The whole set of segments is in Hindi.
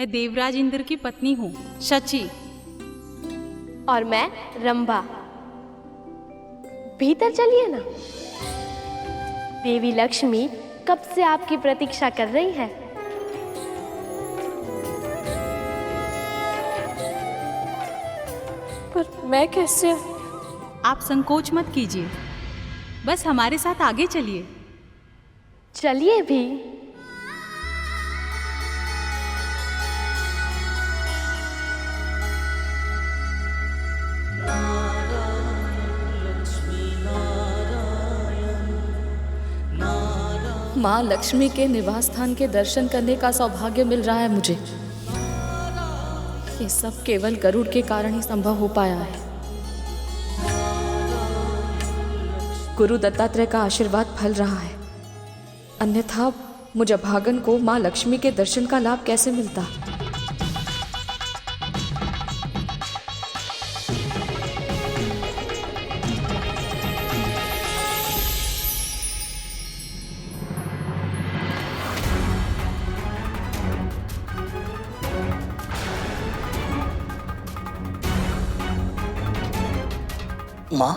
मैं देवराज इंद्र की पत्नी हूँ, शची। और मैं रंभा। भीतर चलिए ना। देवी लक्ष्मी कब से आपकी प्रतीक्षा कर रही है। पर मैं कैसे? आप संकोच मत कीजिए, बस हमारे साथ आगे चलिए। चलिए भी। माँ लक्ष्मी के निवास स्थान के दर्शन करने का सौभाग्य मिल रहा है मुझे। ये सब केवल गरुड़ के कारण ही संभव हो पाया है। गुरु दत्तात्रेय का आशीर्वाद फल रहा है, अन्यथा मुझे भागन को माँ लक्ष्मी के दर्शन का लाभ कैसे मिलता। माँ,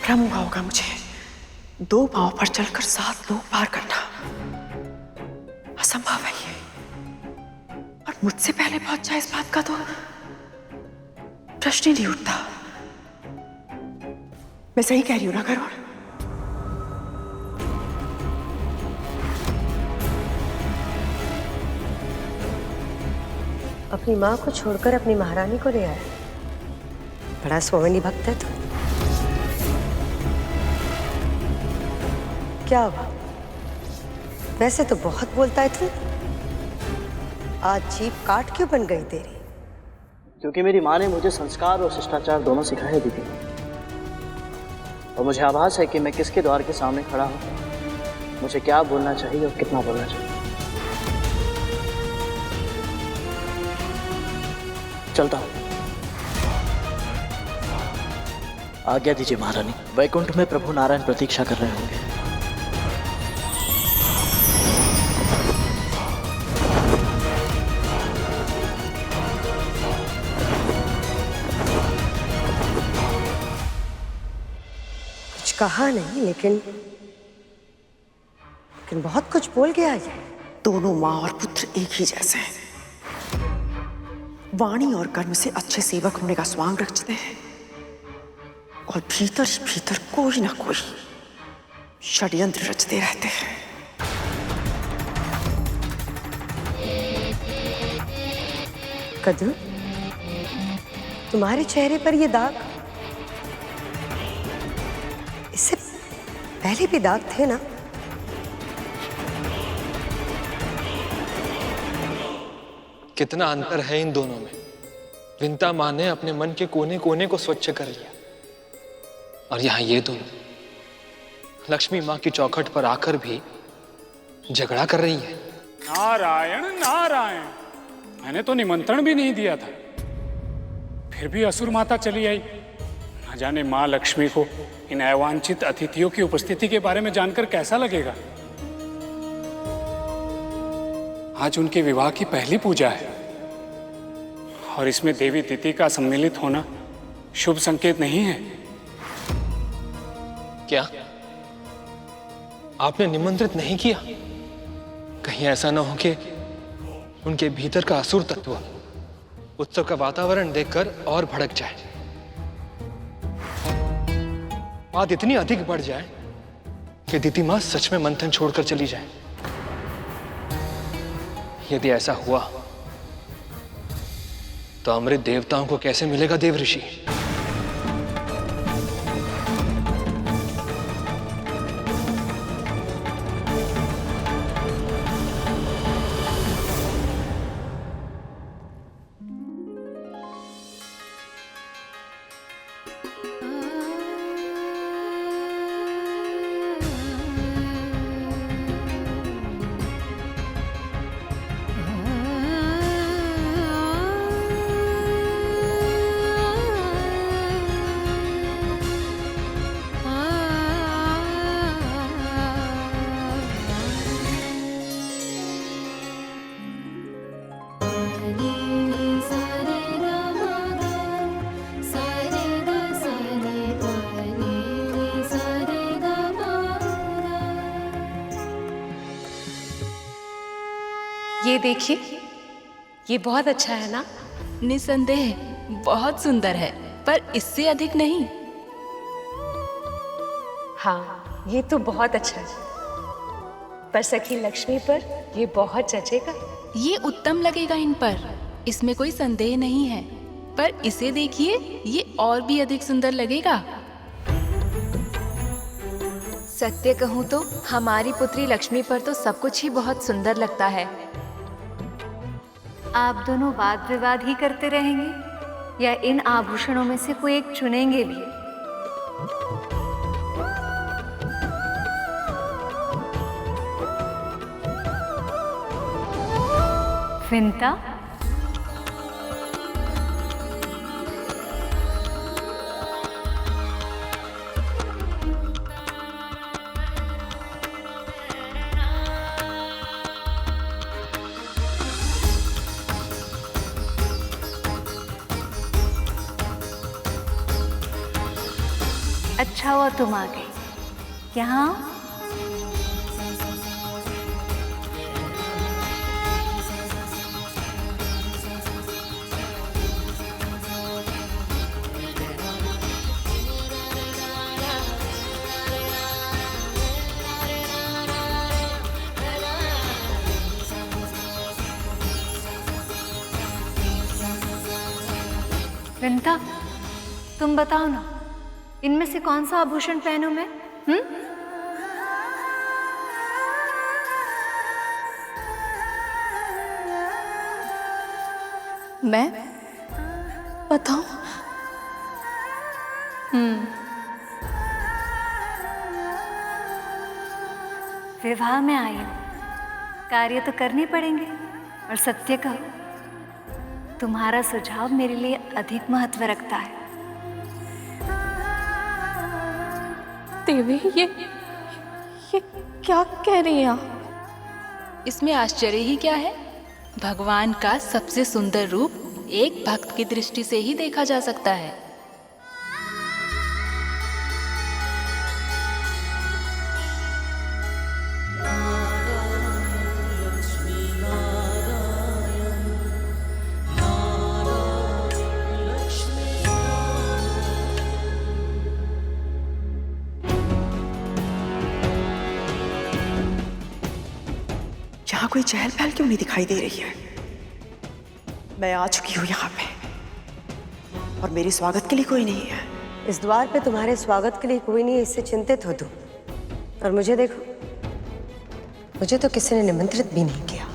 भ्रम हुआ होगा मुझे। 2 पांव पर चलकर 7 लोग पार करना असंभव है ये। और मुझसे पहले पहुंच जाए इस बात का तो प्रश्न ही नहीं उठता। मैं सही कह रही हूं ना गरुड़? अपनी माँ को छोड़कर अपनी महारानी को ले आया। बड़ा स्वामिनी भक्त है तू। क्या हुआ? वैसे तो बहुत बोलता है तू, आज जीभ काट क्यों बन गई तेरी? क्योंकि मेरी माँ ने मुझे संस्कार और शिष्टाचार दोनों सिखाए दीदी। और मुझे आभास है कि मैं किसके द्वार के सामने खड़ा हूँ, मुझे क्या बोलना चाहिए और कितना बोलना चाहिए। चलता हूँ। आज्ञा दीजिए महारानी, वैकुंठ में प्रभु नारायण प्रतीक्षा कर रहे होंगे। कुछ कहा नहीं, लेकिन बहुत कुछ बोल गया ये। दोनों माँ और पुत्र एक ही जैसे हैं। वाणी और कर्म से अच्छे सेवक होने का स्वांग रचते हैं और भीतर ही भीतर कोई ना कोई षड्यंत्र रचते रहते हैं। कद्रू, तुम्हारे चेहरे पर ये दाग, इससे पहले भी दाग थे ना? कितना अंतर है इन दोनों में। विंता माँ ने अपने मन के कोने कोने को स्वच्छ कर लिया, और यहाँ ये दोनों लक्ष्मी माँ की चौखट पर आकर भी झगड़ा कर रही है। नारायण नारायण, मैंने तो निमंत्रण भी नहीं दिया था, फिर भी असुर माता चली आई। न जाने माँ लक्ष्मी को इन अवांछित अतिथियों की उपस्थिति के बारे में जानकर कैसा लगेगा। आज उनके विवाह की पहली पूजा है और इसमें देवी तिथि का सम्मिलित होना शुभ संकेत नहीं है। क्या आपने निमंत्रित नहीं किया? कहीं ऐसा न हो कि उनके भीतर का असुर तत्व उत्सव का वातावरण देखकर और भड़क जाए, बात इतनी अधिक बढ़ जाए कि दीदी मां सच में मंथन छोड़कर चली जाए। यदि ऐसा हुआ तो अमृत देवताओं को कैसे मिलेगा देव ऋषि? ये देखिए, ये बहुत अच्छा है ना? निसंदेह बहुत सुंदर है, पर इससे अधिक नहीं। हाँ, ये तो बहुत अच्छा है, पर सखी लक्ष्मी पर ये बहुत जचेगा। ये उत्तम लगेगा इन पर, इसमें कोई संदेह नहीं है। पर इसे देखिए, ये और भी अधिक सुंदर लगेगा। सत्य कहूँ तो हमारी पुत्री लक्ष्मी पर तो सब कुछ ही बहुत सुंदर लगता है। आप दोनों वाद विवाद ही करते रहेंगे या इन आभूषणों में से कोई एक चुनेंगे भी? विंता, अच्छा हुआ तुम आ गई। यहाँ विंता, तुम बताओ ना, इनमें से कौन सा आभूषण पहनूं मैं? मैं बताऊं? विवाह में आई हूं, कार्य तो करने पड़ेंगे। और सत्य कहो, तुम्हारा सुझाव मेरे लिए अधिक महत्व रखता है। देवी, ये क्या कह रही हैं आप? इसमें आश्चर्य ही क्या है? भगवान का सबसे सुंदर रूप एक भक्त की दृष्टि से ही देखा जा सकता है। यहाँ कोई चहल पहल क्यों नहीं दिखाई दे रही है? मैं आ चुकी हूँ यहाँ पे और मेरे स्वागत के लिए कोई नहीं है। इस द्वार पे तुम्हारे स्वागत के लिए कोई नहीं है, इससे चिंतित हो तुम। और मुझे देखो, मुझे तो किसी ने निमंत्रित भी नहीं किया।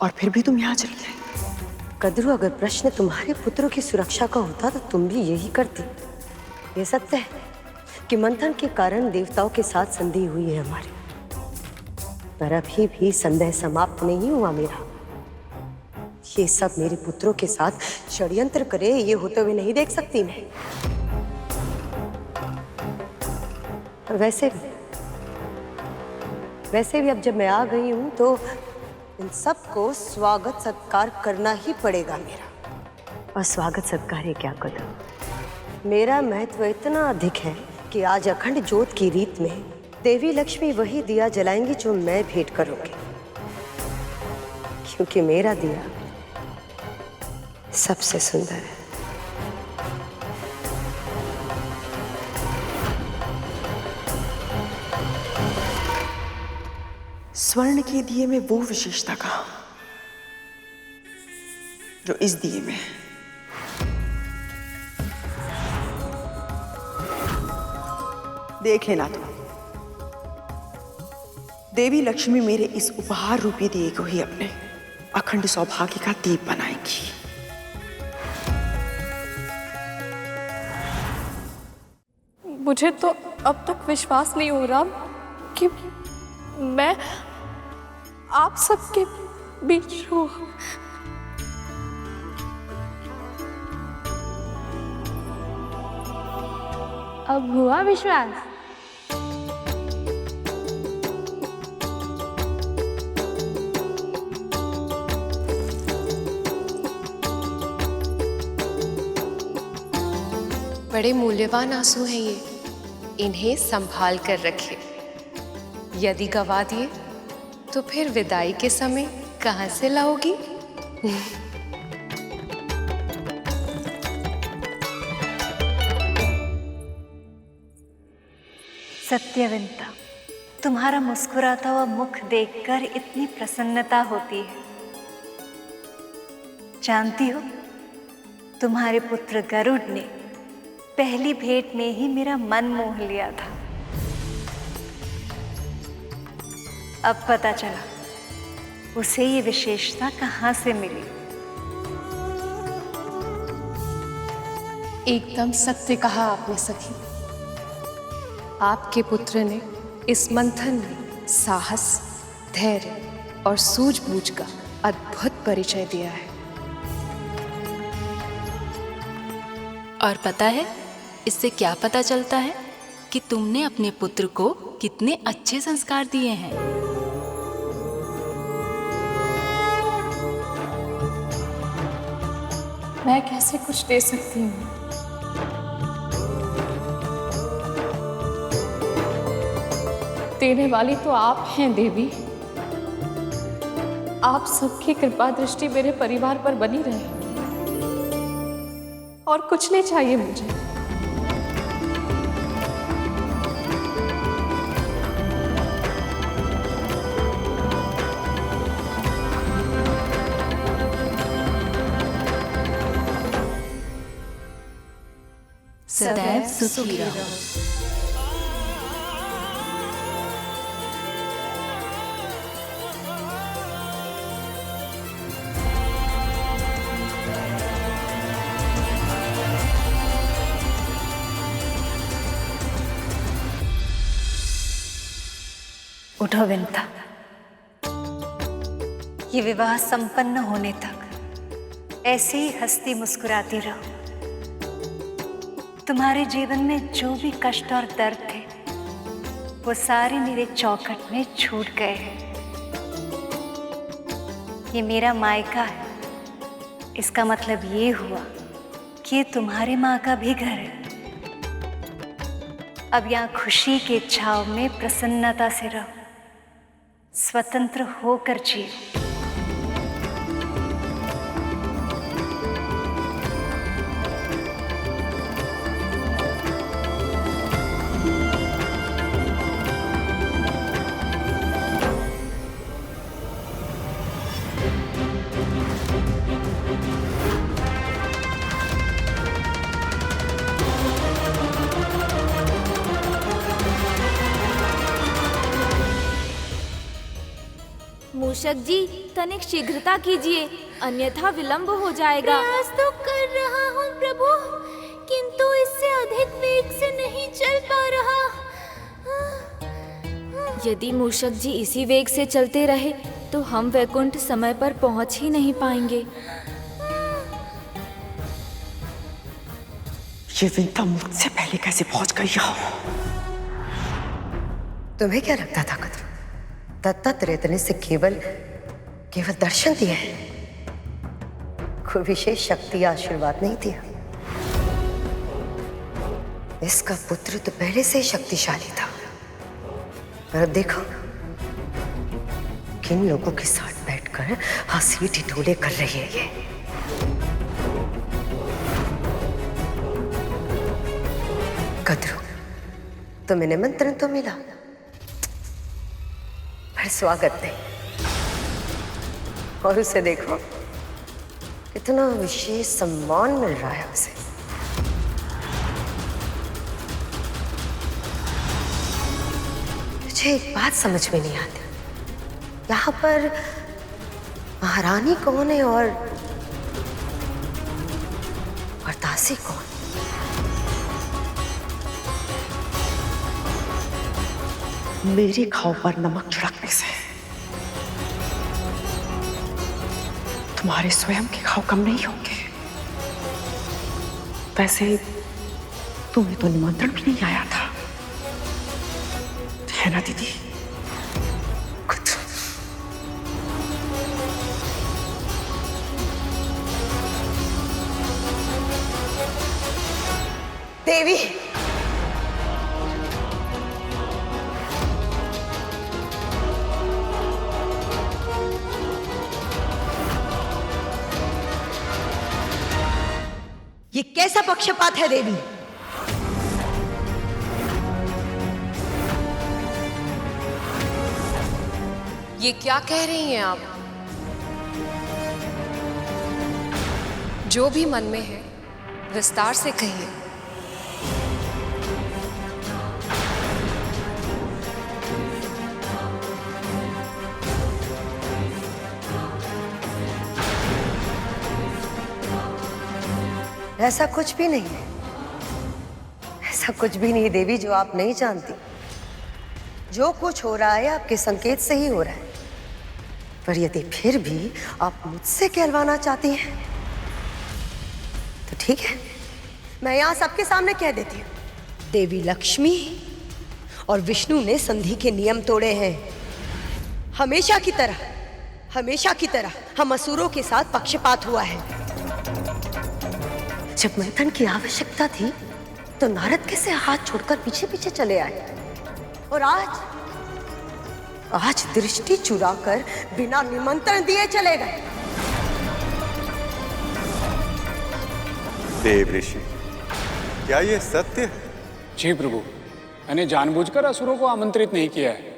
और फिर भी तुम यहाँ चली गई। कद्रू, अगर प्रश्न तुम्हारे पुत्रों की सुरक्षा का होता तो तुम भी यही करती। ये सत्य है कि मंथन के कारण देवताओं के साथ संधि हुई है हमारी, पर अभी भी संदेह समाप्त नहीं हुआ मेरा। ये सब मेरे पुत्रों के साथ षड्यंत्र करे, ये होते हुए नहीं देख सकती मैं। और वैसे भी अब जब मैं आ गई हूं तो इन सबको स्वागत सत्कार करना ही पड़ेगा मेरा। और स्वागत सत्कार है क्या कदम, मेरा महत्व इतना अधिक है कि आज अखंड ज्योत की रीत में देवी लक्ष्मी वही दिया जलाएंगी जो मैं भेंट करूंगी, क्योंकि मेरा दिया सबसे सुंदर है। स्वर्ण के दिए में वो विशेषता कहाँ जो इस दिए में है? देख लेना तुम, देवी लक्ष्मी मेरे इस उपहार रूपी दिए को ही अपने अखंड सौभाग्य का दीप बनाएंगी। मुझे तो अब तक विश्वास नहीं हो रहा कि मैं आप सबके बीच हूँ। अब हुआ विश्वास? बड़े मूल्यवान आंसू हैं ये, इन्हें संभाल कर रखे। यदि गवा दिए तो फिर विदाई के समय कहाँ से लाओगी? सत्यवंता, तुम्हारा मुस्कुराता हुआ मुख देखकर इतनी प्रसन्नता होती है। जानती हो, तुम्हारे पुत्र गरुड़ ने पहली भेंट में ही मेरा मन मोह लिया था। अब पता चला उसे ये विशेषता कहाँ से मिली। एकदम सत्य कहा आपने सखी। आपके पुत्र ने इस मंथन में साहस, धैर्य और सूझबूझ का अद्भुत परिचय दिया है। और पता है इससे क्या पता चलता है कि तुमने अपने पुत्र को कितने अच्छे संस्कार दिए हैं। मैं कैसे कुछ दे सकती हूँ? देने वाली तो आप हैं देवी। आप सबकी कृपा दृष्टि मेरे परिवार पर बनी रहे, और कुछ नहीं चाहिए मुझे। सदैव सुखी रहो। उठो विंता, ये विवाह संपन्न होने तक ऐसे ही हंसती मुस्कुराती रहो। तुम्हारे जीवन में जो भी कष्ट और दर्द थे वो सारे मेरे चौखट में छूट गए हैं। ये मेरा मायका है, इसका मतलब ये हुआ कि ये तुम्हारे माँ का भी घर है। अब यहाँ खुशी के छाव में प्रसन्नता से रहो, स्वतंत्र होकर जियो। मूषक जी, तनिक शीघ्रता कीजिए, अन्यथा विलंब हो जाएगा। प्रयास तो कर रहा हूँ प्रभु, किंतु इससे अधिक वेग से नहीं चल पा रहा। यदि मूषक जी इसी वेग से चलते रहे तो हम वैकुंठ समय पर पहुँच ही नहीं पाएंगे। ये विंता मुझसे पहले कैसे पहुंच गई यहाँ? तुम्हें क्या लगता था कद्रू? दत्तात्रेय ने से केवल दर्शन दिया है, कोई विशेष शक्ति या आशीर्वाद नहीं दिया। इसका पुत्र तो पहले से ही शक्तिशाली था, पर अब देखो किन लोगों के साथ बैठकर हंसी ठिठोले कर रही है ये। कद्रू, तुम्हें निमंत्रण तो मिला पर स्वागत नहीं, और उसे देखो कितना विशेष सम्मान मिल रहा है उसे। मुझे एक बात समझ में नहीं आती, यहाँ पर महारानी कौन है और दासी कौन? मेरे घाव पर नमक छिड़कने से तुम्हारे स्वयं के घाव कम नहीं होंगे। वैसे तुम्हें तो निमंत्रण भी नहीं आया था, है ना दीदी? देवी, ये कैसा पक्षपात है देवी? ये क्या कह रही हैं आप? जो भी मन में है विस्तार से कहिए। ऐसा कुछ भी नहीं है, ऐसा कुछ भी नहीं देवी जो आप नहीं जानती। जो कुछ हो रहा है आपके संकेत से ही हो रहा है। पर यदि फिर भी आप मुझसे कहलवाना चाहती हैं तो ठीक है, मैं यहां सबके सामने कह देती हूं। देवी लक्ष्मी और विष्णु ने संधि के नियम तोड़े हैं। हमेशा की तरह हम असुरों के साथ पक्षपात हुआ है। जब मंथन की आवश्यकता थी तो नारद कैसे हाथ छोड़कर पीछे पीछे चले आए, और आज दृष्टि चुराकर बिना निमंत्रण दिए चले गए। देव ऋषि, क्या ये सत्य है? जी प्रभु, मैंने जानबूझकर असुरों को आमंत्रित नहीं किया है।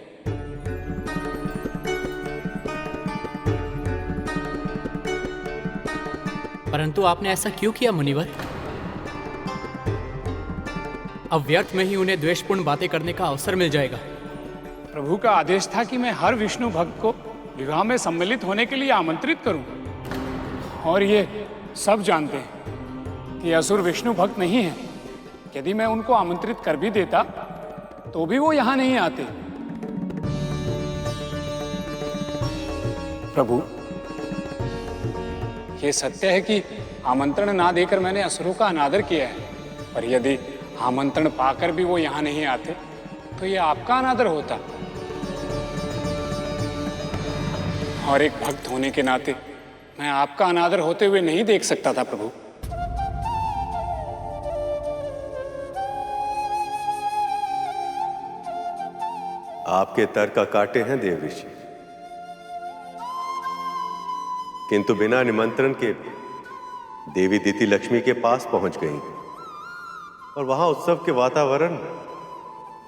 परंतु आपने ऐसा क्यों किया मुनिवर? अब व्यर्थ में ही उन्हें द्वेषपूर्ण बातें करने का अवसर मिल जाएगा। प्रभु का आदेश था कि मैं हर विष्णु भक्त को विवाह में सम्मिलित होने के लिए आमंत्रित करूं, और ये सब जानते हैं कि असुर विष्णु भक्त नहीं है। यदि मैं उनको आमंत्रित कर भी देता तो भी वो यहां नहीं आते। प्रभु, ये सत्य है कि आमंत्रण ना देकर मैंने असुरों का अनादर किया है, पर यदि आमंत्रण पाकर भी वो यहाँ नहीं आते तो ये आपका अनादर होता। और एक भक्त होने के नाते मैं आपका अनादर होते हुए नहीं देख सकता था प्रभु। आपके तर्क काटे हैं देव ऋषि, किंतु बिना निमंत्रण के देवी दीति लक्ष्मी के पास पहुंच गई और वहां उत्सव के वातावरण में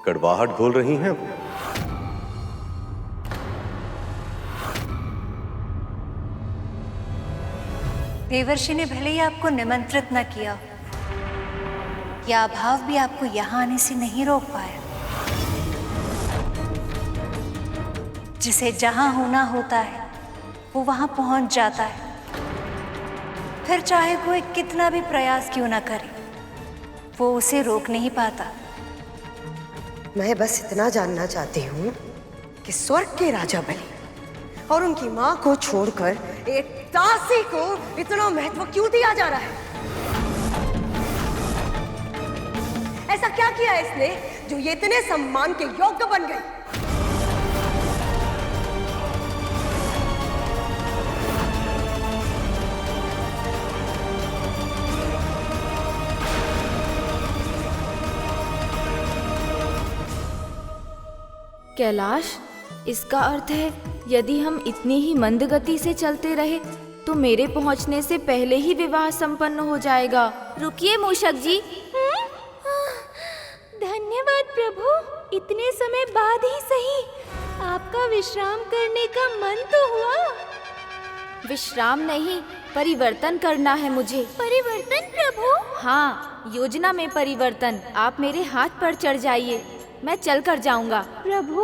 कड़वाहट घोल रही हैं वो। देवर्षि ने भले ही आपको निमंत्रित न किया, यह अभाव भी आपको यहाँ आने से नहीं रोक पाया। जिसे जहां होना होता है वो वहां पहुंच जाता है, फिर चाहे कोई कितना भी प्रयास क्यों ना करे, वो उसे रोक नहीं पाता। मैं बस इतना जानना चाहती हूँ कि स्वर्ग के राजा बलि और उनकी माँ को छोड़कर एक दासी को इतना महत्व क्यों दिया जा रहा है? ऐसा क्या किया इसने जो ये इतने सम्मान के योग्य बन गई? कैलाश, इसका अर्थ है यदि हम इतनी ही मंद गति से चलते रहे तो मेरे पहुंचने से पहले ही विवाह संपन्न हो जाएगा। रुकिए मूषक जी। धन्यवाद प्रभु, इतने समय बाद ही सही आपका विश्राम करने का मन तो हुआ। विश्राम नहीं, परिवर्तन करना है मुझे। परिवर्तन प्रभु? हाँ, योजना में परिवर्तन। आप मेरे हाथ पर चढ़ जाइए, मैं चल कर जाऊंगा। प्रभु,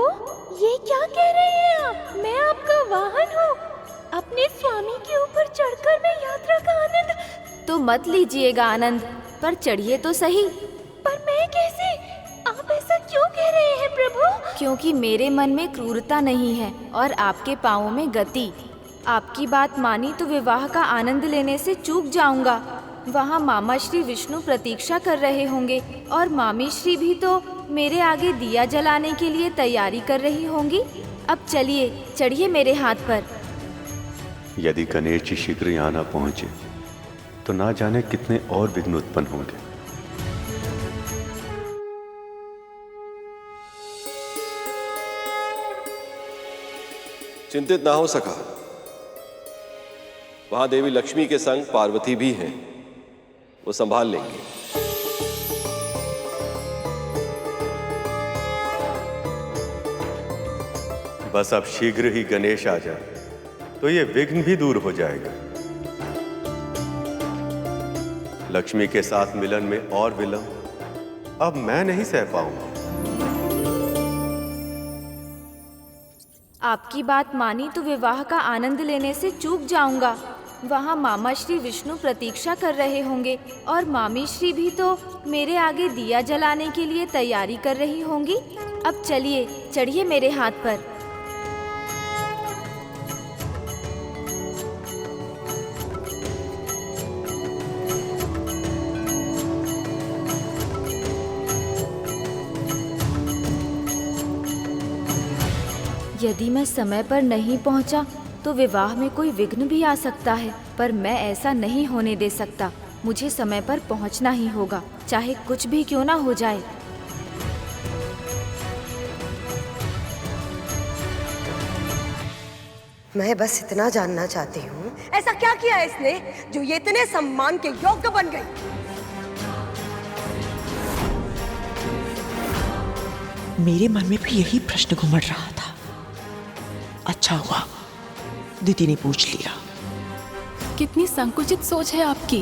ये क्या कह रहे हैं आप? मैं आपका वाहन हूँ। अपने स्वामी के ऊपर चढ़कर मैं यात्रा का आनंद। तो मत लीजिएगा आनंद, पर चढ़िए तो सही। पर मैं कैसे? आप ऐसा क्यों कह रहे हैं प्रभु? क्योंकि मेरे मन में क्रूरता नहीं है और आपके पाँवों में गति। आपकी बात मानी तो विवाह का आनंद लेने से चूक जाऊंगा। वहाँ मामा श्री विष्णु प्रतीक्षा कर रहे होंगे और मामी श्री भी तो मेरे आगे दिया जलाने के लिए तैयारी कर रही होंगी। अब चलिए, चढ़िए मेरे हाथ पर। यदि गणेश जी शीघ्र यहाँ न पहुंचे तो ना जाने कितने और विघ्न उत्पन्न होंगे। चिंतित ना हो सका, वहां देवी लक्ष्मी के संग पार्वती भी हैं। वो संभाल लेंगे। बस अब शीघ्र ही गणेश आ जाए तो ये विघ्न भी दूर हो जाएगा। लक्ष्मी के साथ मिलन में और विलंब अब मैं नहीं सह पाऊंगा। आपकी बात मानी तो विवाह का आनंद लेने से चूक जाऊंगा। वहाँ मामा श्री विष्णु प्रतीक्षा कर रहे होंगे और मामी श्री भी तो मेरे आगे दिया जलाने के लिए तैयारी कर रही होंगी। अब चलिए, चढ़िए मेरे हाथ पर। यदि मैं समय पर नहीं पहुंचा तो विवाह में कोई विघ्न भी आ सकता है, पर मैं ऐसा नहीं होने दे सकता। मुझे समय पर पहुंचना ही होगा, चाहे कुछ भी क्यों ना हो जाए। मैं बस इतना जानना चाहती हूँ, ऐसा क्या किया है इसने जो ये इतने सम्मान के योग्य बन गई? मेरे मन में भी यही प्रश्न घुमड़ रहा था। अच्छा हुआ दीदी ने पूछ लिया। कितनी संकुचित सोच है आपकी।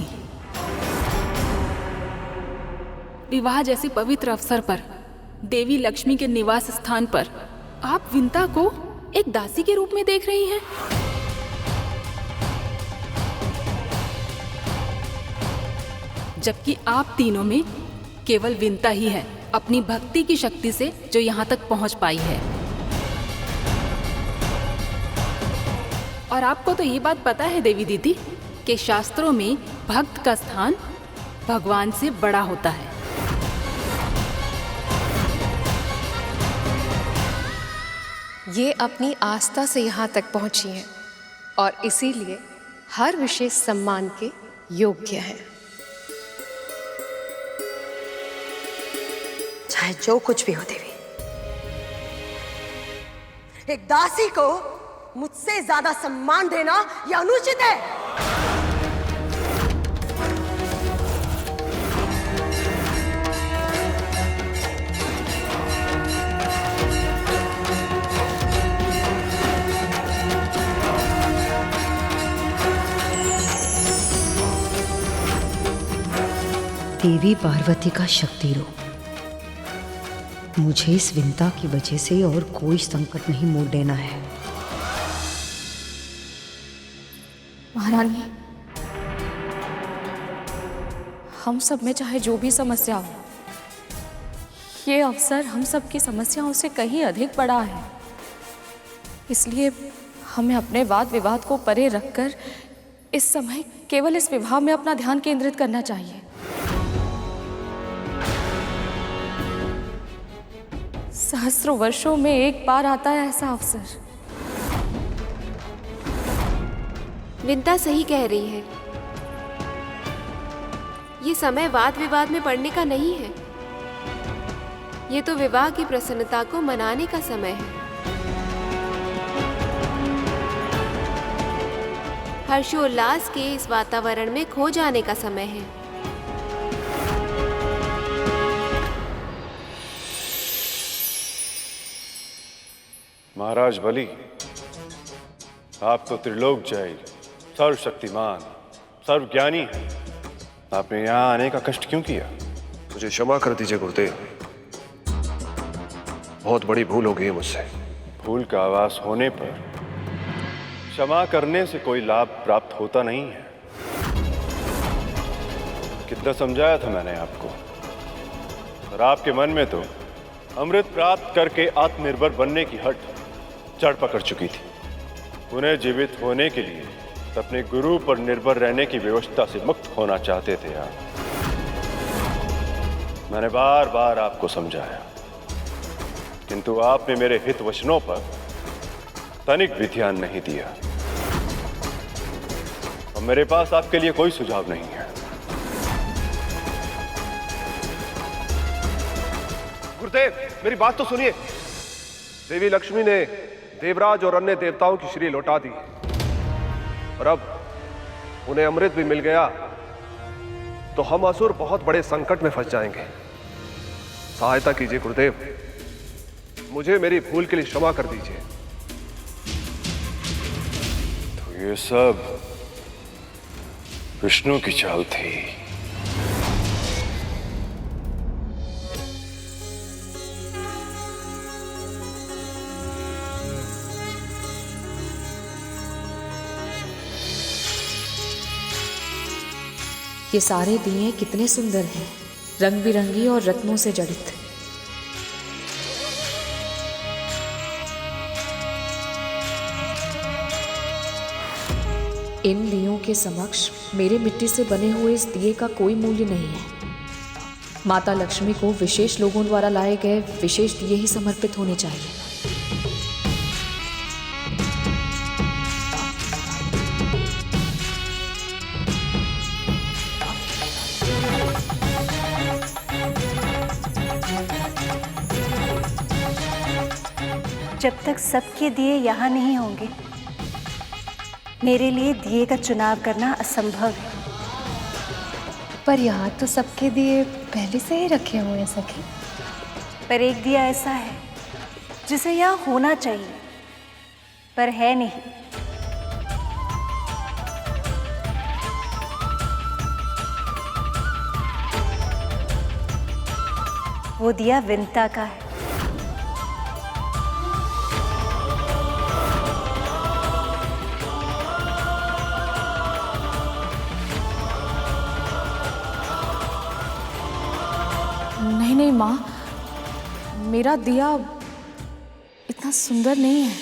विवाह जैसे पवित्र अवसर पर, देवी लक्ष्मी के निवास स्थान पर आप विंता को एक दासी के रूप में देख रही हैं। जबकि आप तीनों में केवल विंता ही है अपनी भक्ति की शक्ति से जो यहाँ तक पहुँच पाई है। और आपको तो ये बात पता है देवी दीदी कि शास्त्रों में भक्त का स्थान भगवान से बड़ा होता है। ये अपनी आस्था से यहाँ तक पहुँची हैं और इसीलिए हर विशेष सम्मान के योग्य हैं। चाहे जो कुछ भी हो देवी, एक दासी को मुझसे ज्यादा सम्मान देना यह अनुचित है। देवी पार्वती का शक्ति रूप, मुझे इस विंता की वजह से और कोई संकट नहीं मोड़ देना है। महारानी, हम सब में चाहे जो भी समस्या हो, ये अवसर हम सब की समस्याओं से कहीं अधिक बड़ा है। इसलिए हमें अपने वाद विवाद को परे रखकर इस समय केवल इस विवाह में अपना ध्यान केंद्रित करना चाहिए। सहस्रों वर्षों में एक बार आता है ऐसा अवसर। विंता सही कह रही है। ये समय वाद विवाद में पड़ने का नहीं है। ये तो विवाह की प्रसन्नता को मनाने का समय है। हर्षोल्लास के इस वातावरण में खो जाने का समय है। महाराज बलि, आप तो त्रिलोक जय, सर्वशक्तिमान, सर्वज्ञानी हैं। आपने यहाँ आने का कष्ट क्यों किया? मुझे क्षमा कर दीजिए गुरुदेव, बहुत बड़ी भूल हो गई है मुझसे। भूल का आवास होने पर क्षमा करने से कोई लाभ प्राप्त होता नहीं है। कितना समझाया था मैंने आपको, और आपके मन में तो अमृत प्राप्त करके आत्मनिर्भर बनने की हट चढ़ पकड़ चुकी थी। पुनः जीवित होने के लिए अपने गुरु पर निर्भर रहने की व्यवस्था से मुक्त होना चाहते थे आप। मैंने बार बार आपको समझाया, किंतु आपने मेरे हित वचनों पर तनिक भी ध्यान नहीं दिया। और मेरे पास आपके लिए कोई सुझाव नहीं है। गुरुदेव, मेरी बात तो सुनिए। देवी लक्ष्मी ने देवराज और अन्य देवताओं की श्री लौटा दी, और अब उन्हें अमृत भी मिल गया, तो हम असुर बहुत बड़े संकट में फंस जाएंगे। सहायता कीजिए गुरुदेव, मुझे मेरी भूल के लिए क्षमा कर दीजिए। तो ये सब विष्णु की चाल थी। ये सारे दिए कितने सुंदर हैं, रंग बिरंगी और रत्नों से जड़ित। इन दियों के समक्ष मेरे मिट्टी से बने हुए इस दिए का कोई मूल्य नहीं है। माता लक्ष्मी को विशेष लोगों द्वारा लाए गए विशेष दिए ही समर्पित होने चाहिए। जब तक सबके दिए यहाँ नहीं होंगे, मेरे लिए दिए का चुनाव करना असंभव है। पर यहाँ तो सबके दिए पहले से ही रखे हुए हैं सखी। पर एक दिया ऐसा है जिसे यहाँ होना चाहिए, पर है नहीं। वो दिया विंता का है। नहीं नहीं माँ, मेरा दिया इतना सुंदर नहीं है।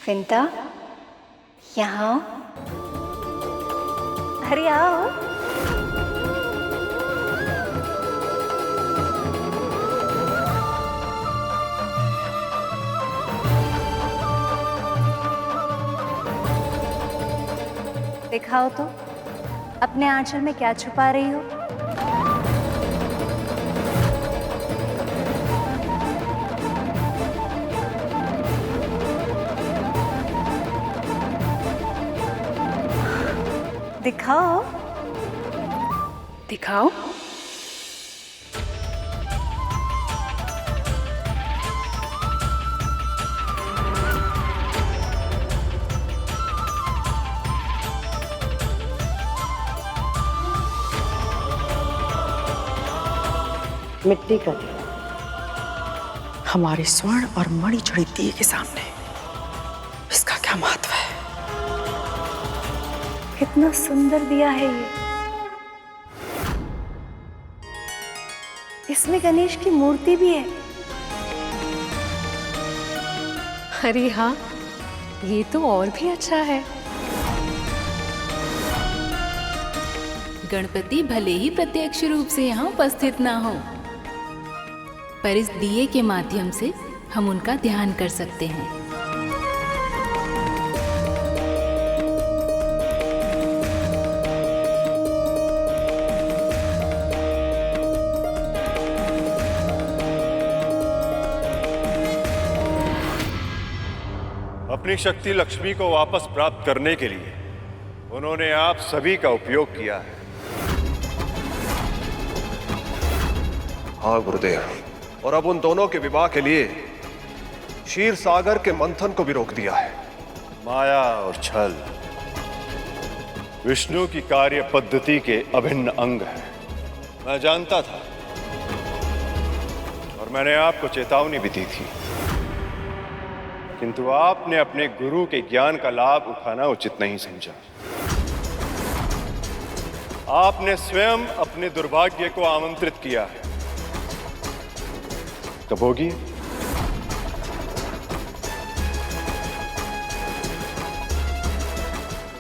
विंता, यहाँ आओ। अरे आओ। दिखाओ तो, अपने आंचल में क्या छुपा रही हो? दिखाओ। दिखाओ। मिट्टी का दिया। हमारे स्वर्ण और मणि जड़ित दिए के सामने इसका क्या महत्व है? कितना सुंदर दिया है ये। इसमें गणेश की मूर्ति भी है। अरे हाँ, ये तो और भी अच्छा है। गणपति भले ही प्रत्यक्ष रूप से यहाँ उपस्थित ना हो, पर इस दिए के माध्यम से हम उनका ध्यान कर सकते हैं। अपनी शक्ति लक्ष्मी को वापस प्राप्त करने के लिए उन्होंने आप सभी का उपयोग किया है। हाँ गुरुदेव, और अब उन दोनों के विवाह के लिए क्षीर सागर के मंथन को भी रोक दिया है। माया और छल विष्णु की कार्य पद्धति के अभिन्न अंग है। मैं जानता था और मैंने आपको चेतावनी भी दी थी, किंतु आपने अपने गुरु के ज्ञान का लाभ उठाना उचित नहीं समझा। आपने स्वयं अपने दुर्भाग्य को आमंत्रित किया है। कब होगी?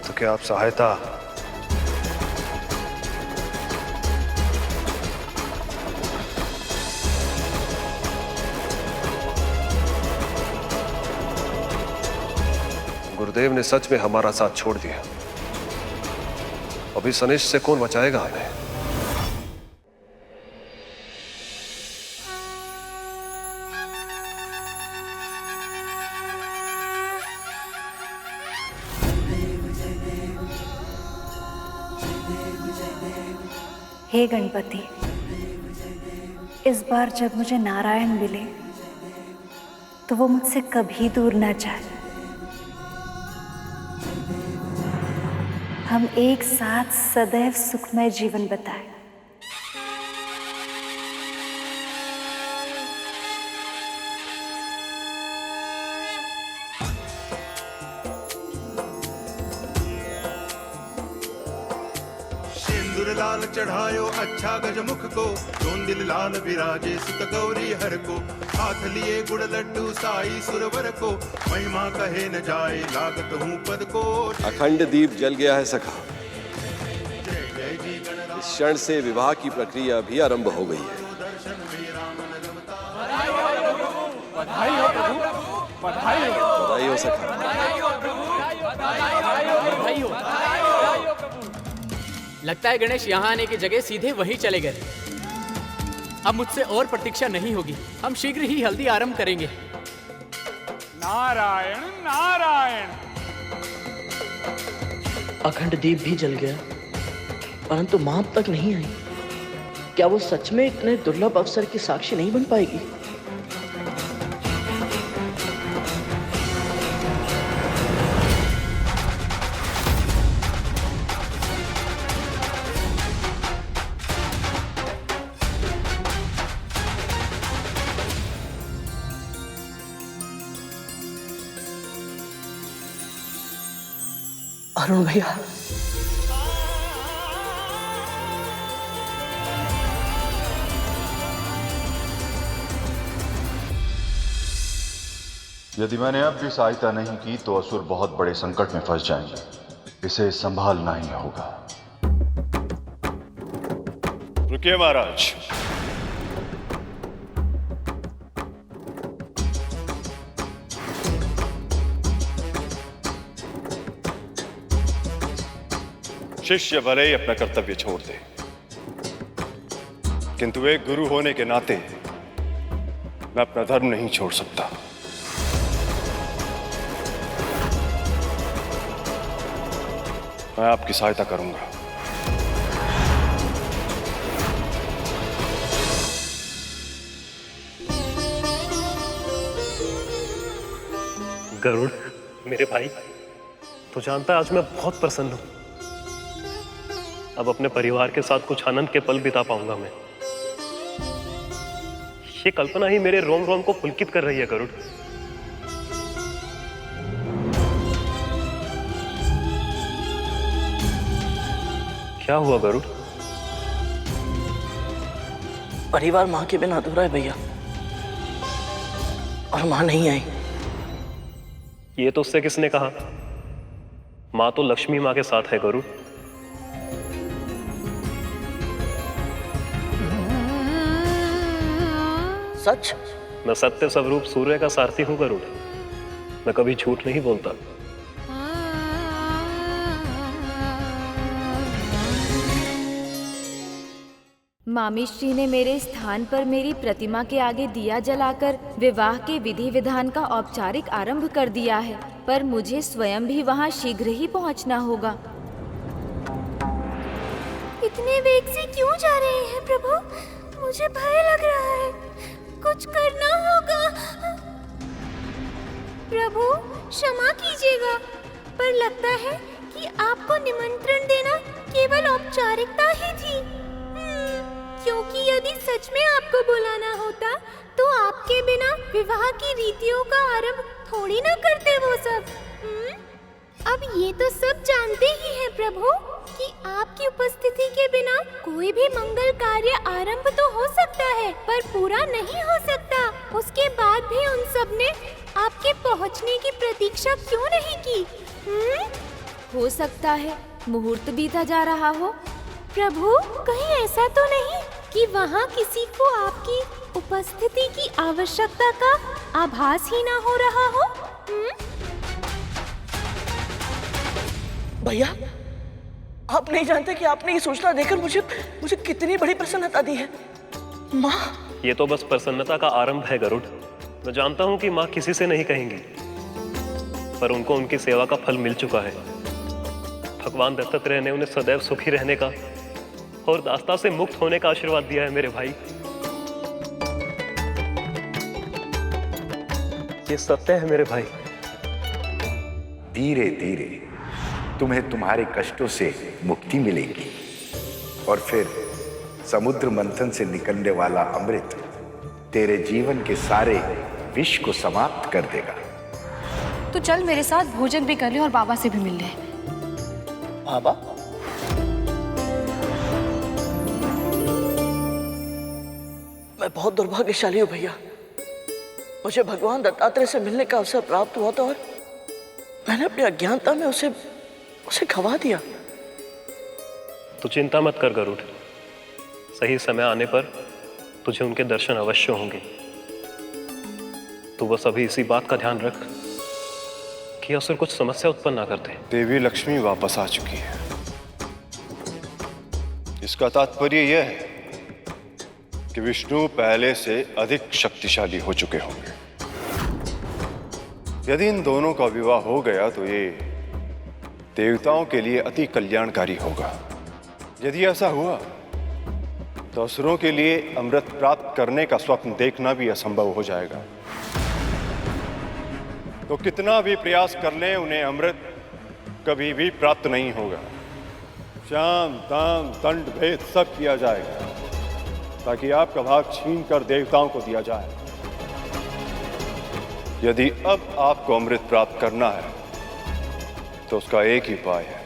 तो क्या आप सहायता गुरुदेव ने सच में हमारा साथ छोड़ दिया। अभी सनेश से कौन बचाएगा हमें? हे गणपति, इस बार जब मुझे नारायण मिले तो वो मुझसे कभी दूर न जाए। हम एक साथ सदैव सुखमय जीवन बिताएं। लाल चढ़ायो अच्छा गजमुख को, जोंदिल लाल विराजे सुत गौरी हर को। हाथ लिए गुड़ लड्डू साई सुरवर को, महिमा कहे न जाए लागत हूँ पद को। अखंड दीप जल गया है सखा। इस क्षण से विवाह की प्रक्रिया भी आरंभ हो गई है। बधाई हो प्रभु, बधाई हो सखा। बधाई हो। लगता है गणेश यहाँ आने की जगह सीधे वहीं चले गए। अब मुझसे और प्रतीक्षा नहीं होगी, हम शीघ्र ही हल्दी आरंभ करेंगे। नारायण नारायण। अखंड दीप भी जल गया, परंतु मां अब तक नहीं आई। क्या वो सच में इतने दुर्लभ अवसर की साक्षी नहीं बन पाएगी? अरुण भैया, यदि मैंने अब भी सहायता नहीं की तो असुर बहुत बड़े संकट में फंस जाएंगे। इसे संभालना ही होगा। रुकिए महाराज। शिष्य भले ही अपना कर्तव्य छोड़ दे, किंतु एक गुरु होने के नाते मैं अपना धर्म नहीं छोड़ सकता। मैं आपकी सहायता करूंगा। गरुड़ मेरे भाई, तो जानता है आज मैं बहुत प्रसन्न हूं। अब अपने परिवार के साथ कुछ आनंद के पल बिता पाऊंगा मैं। ये कल्पना ही मेरे रोम रोम को पुलकित कर रही है गरुड़। क्या हुआ गरुड़? परिवार मां के बिना अधूरा है भैया, और मां नहीं आई। ये तो उससे किसने कहा? मां तो लक्ष्मी मां के साथ है गरुड़। सच? मैं सत्य स्वरूप सूर्य का सारथी हूं गरुड़। मैं कभी झूठ नहीं बोलता। मामीश्री ने मेरे स्थान पर मेरी प्रतिमा के आगे दिया जलाकर विवाह के विधि विधान का औपचारिक आरंभ कर दिया है, पर मुझे स्वयं भी वहां शीघ्र ही पहुंचना होगा। इतने वेग से क्यों जा रहे हैं प्रभु? मुझे भय लग रहा है। कुछ करना होगा। प्रभु क्षमा कीजिएगा, पर लगता है कि आपको निमंत्रण देना केवल औपचारिकता ही थी। क्योंकि यदि सच में आपको बुलाना होता तो आपके बिना विवाह की रीतियों का आरंभ थोड़ी ना करते वो सब। अब ये तो सब जानते ही हैं प्रभु कि आपकी उपस्थिति के बिना कोई भी मंगल कार्य आरंभ तो हो सकता है, पर पूरा नहीं हो सकता। उसके बाद भी उन सब ने आपके पहुंचने की प्रतीक्षा क्यों नहीं की? हो सकता है मुहूर्त बीता जा रहा हो। प्रभु, कहीं ऐसा तो नहीं कि वहाँ किसी को आपकी उपस्थिति की आवश्यकता का आभास ही ना हो रहा हो? भैया, आप नहीं जानते कि आपने ये सूचना देकर मुझे कितनी बड़ी प्रसन्नता दी है। माँ, ये तो बस प्रसन्नता का आरंभ है गरुड़। मैं जानता हूँ कि माँ किसी से नहीं कहेंगी, पर उनको उनकी सेवा का फल मिल चुका है। भगवान दत्तात्रेय ने उन्हें सदैव सुखी रहने का और दास्ता से मुक्त होने का आशीर्वाद दिया है मेरे भाई। ये सत्य है मेरे भाई। धीरे धीरे तुम्हें तुम्हारे कष्टों से मुक्ति मिलेगी और फिर समुद्र मंथन से निकलने वाला अमृत तेरे जीवन के सारे विष को समाप्त कर देगा। तो चल मेरे साथ भोजन भी कर ले और बाबा से भी मिल ले। बाबा? मैं बहुत दुर्भाग्यशाली हूँ भैया। मुझे भगवान दत्तात्रेय से मिलने का अवसर प्राप्त हुआ था और मैंने अपनी अज्ञानता में उसे खवा दिया। तो चिंता मत कर गरुड़, सही समय आने पर तुझे उनके दर्शन अवश्य होंगे। तो बस अभी इसी बात का ध्यान रख कि असुर कुछ समस्या उत्पन्न ना करते। देवी लक्ष्मी वापस आ चुकी है। इसका तात्पर्य यह है कि विष्णु पहले से अधिक शक्तिशाली हो चुके होंगे। यदि इन दोनों का विवाह हो गया तो ये देवताओं के लिए अति कल्याणकारी होगा। यदि ऐसा हुआ तो असुरों के लिए अमृत प्राप्त करने का स्वप्न देखना भी असंभव हो जाएगा। तो कितना भी प्रयास कर लें उन्हें अमृत कभी भी प्राप्त नहीं होगा। शाम दाम दंड भेद सब किया जाएगा ताकि आपका भाग छीन कर देवताओं को दिया जाए। यदि अब आपको अमृत प्राप्त करना है तो उसका एक ही उपाय है।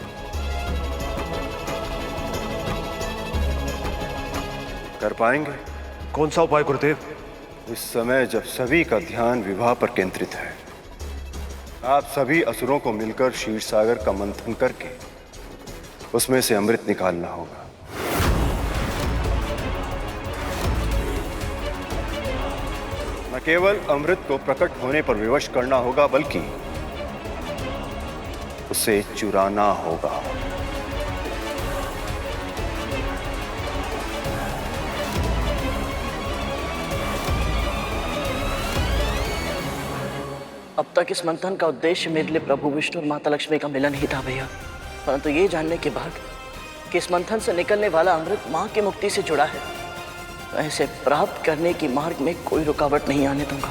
कर पाएंगे? कौन सा उपाय गुरुदेव? इस समय जब सभी का ध्यान विवाह पर केंद्रित है, आप सभी असुरों को मिलकर क्षीर सागर का मंथन करके उसमें से अमृत निकालना होगा। न केवल अमृत को प्रकट होने पर विवश करना होगा बल्कि उसे चुराना होगा। अब तक इस मंथन का उद्देश्य मेरे लिए प्रभु विष्णु और माता लक्ष्मी का मिलन ही था भैया, परंतु ये जानने के बाद कि इस मंथन से निकलने वाला अमृत माँ की मुक्ति से जुड़ा है, मैं इसे प्राप्त करने की मार्ग में कोई रुकावट नहीं आने दूंगा।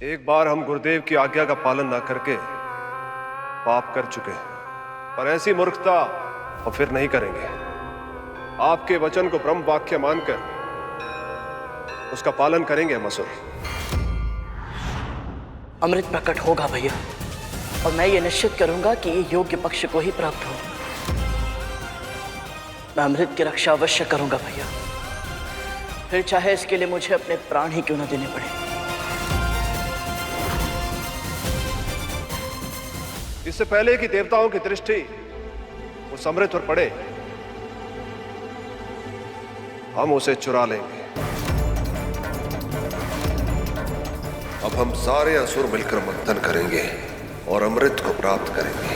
एक बार हम गुरुदेव की आज्ञा का पालन ना करके पाप कर चुके हैं, पर ऐसी मूर्खता और फिर नहीं करेंगे। आपके वचन को ब्रह्म वाक्य मानकर उसका पालन करेंगे हम असुर। अमृत प्रकट होगा भैया, और मैं ये निश्चित करूंगा कि ये योग्य पक्ष को ही प्राप्त हो। मैं अमृत की रक्षा अवश्य करूंगा भैया, फिर चाहे इसके लिए मुझे अपने प्राण ही क्यों न देने पड़े। इससे पहले कि देवताओं की दृष्टि उस अमृत पर पड़े, हम उसे चुरा लेंगे। अब हम सारे असुर मिलकर मंथन करेंगे और अमृत को प्राप्त करेंगे।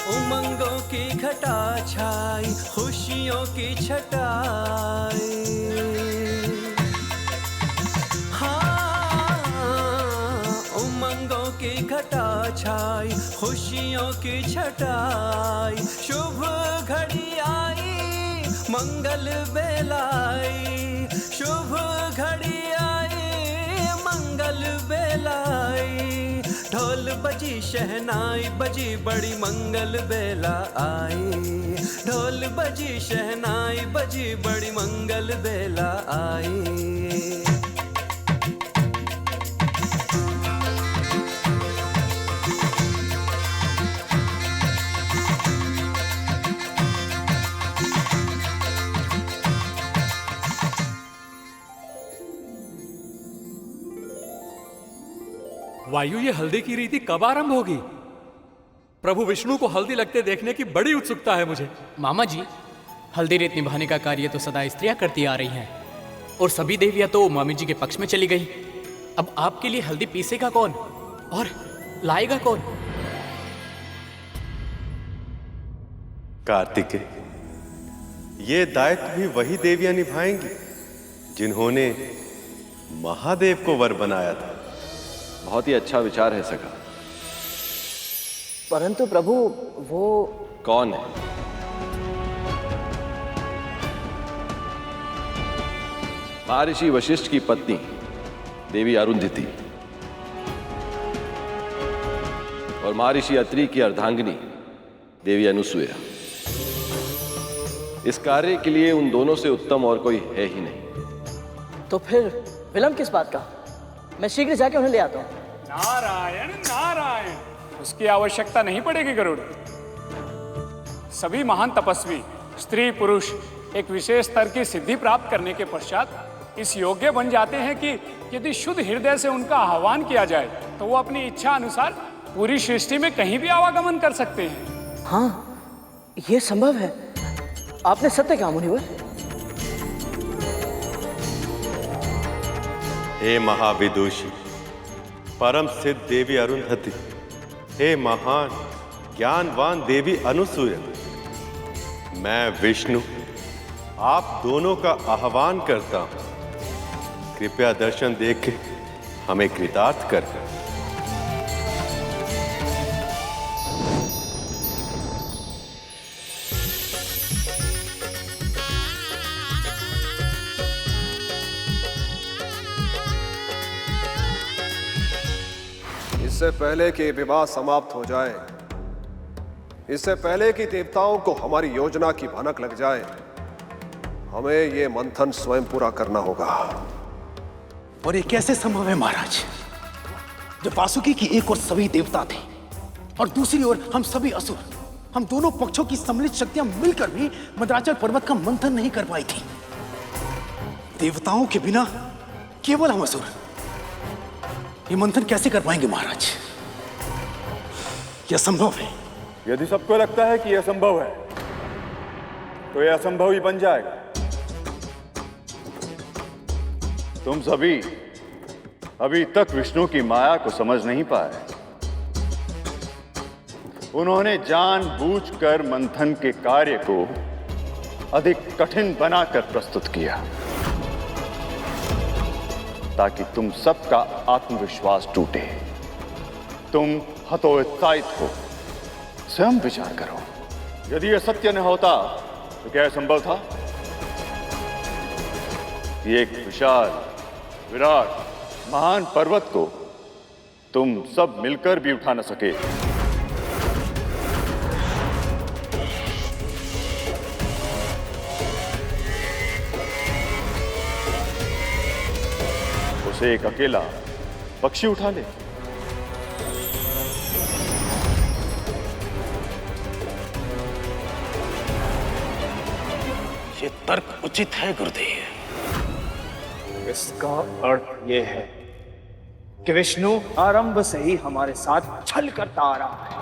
उमंगों की घटा छाई, खुशियों की छटाई, की घटा छाई, खुशियों की छटाई, शुभ घड़ी आई, मंगल बेलाई, शुभ घड़ी आई, मंगल बेलाई, ढोल बजी शहनाई बजी, बड़ी मंगल बेला आई, ढोल बजी शहनाई बजी, बड़ी मंगल बेला आई। वायु, ये हल्दी की रीति कब आरंभ होगी? प्रभु विष्णु को हल्दी लगते देखने की बड़ी उत्सुकता है मुझे। मामा जी, हल्दी रेत निभाने का कार्य तो सदा स्त्रियां करती आ रही हैं और सभी देवियां तो मामी जी के पक्ष में चली गई। अब आपके लिए हल्दी पीसेगा कौन और लाएगा कौन? कार्तिकेय, ये दायित्व भी वही देवियां निभाएंगी जिन्होंने महादेव को वर बनाया था। बहुत ही अच्छा विचार है सखा। परंतु प्रभु वो कौन है? महर्षि वशिष्ठ की पत्नी देवी अरुंधति और महर्षि अत्रि की अर्धांगिनी देवी अनुसुईया। इस कार्य के लिए उन दोनों से उत्तम और कोई है ही नहीं। तो फिर विलंब किस बात का? मैं शीघ्र जाके उन्हें ले आता हूं। नारायण नारायण, उसकी आवश्यकता नहीं पड़ेगी गरुड़। सभी महान तपस्वी स्त्री पुरुष एक विशेष स्तर की सिद्धि प्राप्त करने के पश्चात इस योग्य बन जाते हैं कि यदि शुद्ध हृदय से उनका आह्वान किया जाए तो वो अपनी इच्छा अनुसार पूरी सृष्टि में कहीं भी आवागमन कर सकते हैं। हाँ, ये संभव है। आपने सत्य कहा मुनिवर। हे महाविदुषी, परम सिद्ध देवी अरुंधति, हे महान ज्ञानवान देवी अनुसूया, मैं विष्णु आप दोनों का आह्वान करता हूं। कृपया दर्शन देख के हमें कृतार्थ कर। इससे पहले कि विवाह समाप्त हो जाए, इससे पहले कि देवताओं को हमारी योजना की भनक लग जाए, हमें ये मंथन स्वयं पूरा करना होगा। और ये कैसे संभव है महाराज, जब वासुकी की एक ओर सभी देवता थे और दूसरी ओर हम सभी असुर, हम दोनों पक्षों की सम्मिलित शक्तियां मिलकर भी मंदराचल पर्वत का मंथन नहीं कर पाई थी। देवताओं के बिना केवल हम असुर ये मंथन कैसे कर पाएंगे महाराज? यह असंभव है। यदि सबको लगता है कि यह असंभव है तो यह असंभव ही बन जाएगा। तुम सभी अभी तक विष्णु की माया को समझ नहीं पाए। उन्होंने जानबूझकर मंथन के कार्य को अधिक कठिन बनाकर प्रस्तुत किया ताकि तुम सबका आत्मविश्वास टूटे। तुम हतोत्साहित हो। स्वयं विचार करो, यदि यह सत्य न होता तो क्या संभव था? एक विशाल विराट महान पर्वत को तुम सब मिलकर भी उठा न सके। उसे एक अकेला पक्षी उठा ले। ये तर्क उचित है गुरुदेव। इसका अर्थ ये है कि विष्णु आरंभ से ही हमारे साथ छल करता आ रहा है।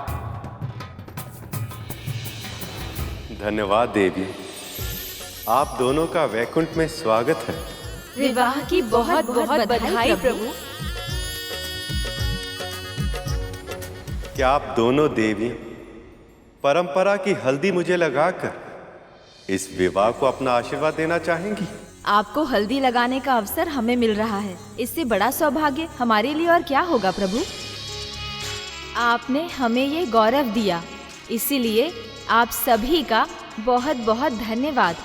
धन्यवाद देवी, आप दोनों का वैकुंठ में स्वागत है। विवाह की बहुत बहुत बधाई प्रभु। क्या आप दोनों देवी परंपरा की हल्दी मुझे लगाकर इस विवाह को अपना आशीर्वाद देना चाहेंगी? आपको हल्दी लगाने का अवसर हमें मिल रहा है, इससे बड़ा सौभाग्य हमारे लिए और क्या होगा प्रभु। आपने हमें ये गौरव दिया, इसीलिए आप सभी का बहुत बहुत धन्यवाद।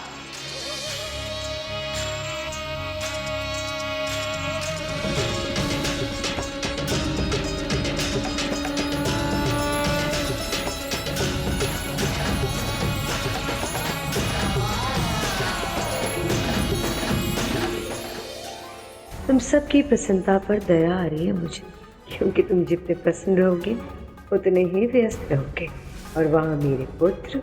तुम सबकी प्रसन्नता पर दया आ रही है मुझे, क्योंकि तुम जितने प्रसन्न रहोगे उतने ही व्यस्त रहोगे और वहाँ मेरे पुत्र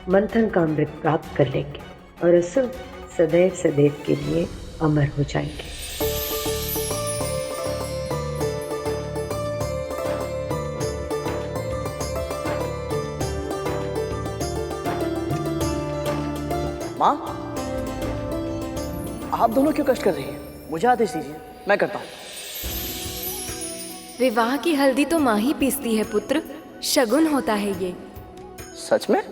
मंथन का अमृत प्राप्त कर लेंगे और असुर सदैव सदैव के लिए अमर हो जाएंगे। माँ, आप दोनों क्यों कष्ट कर रही हैं? मुझे आदेश दीजिए, मैं करता हूँ। विवाह की हल्दी तो माँ ही पीसती है पुत्र, शगुन होता है ये। सच में?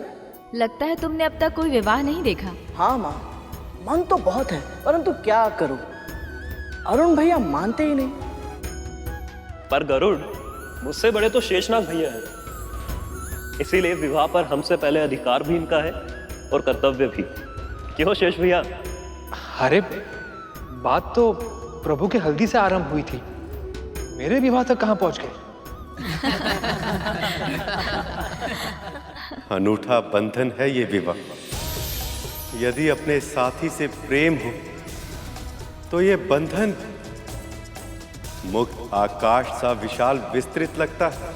लगता है तुमने अब तक कोई विवाह नहीं देखा। हाँ माँ, मन तो बहुत है, परंतु क्या करूं, अरुण भैया मानते ही नहीं। पर गरुड़, मुझसे बड़े तो शेषनाग भैया हैं, इसीलिए विवाह पर हमसे पहले अधिकार भी इनका है और कर्तव्य भी। क्यों शेष भैया? अरे बात तो प्रभु के हल्दी से आरंभ हुई थी, मेरे विवाह तक कहां पहुंच गए? अनूठा बंधन है ये विवाह। यदि अपने साथी से प्रेम हो तो ये बंधन मुक्त आकाश सा विशाल विस्तृत लगता है।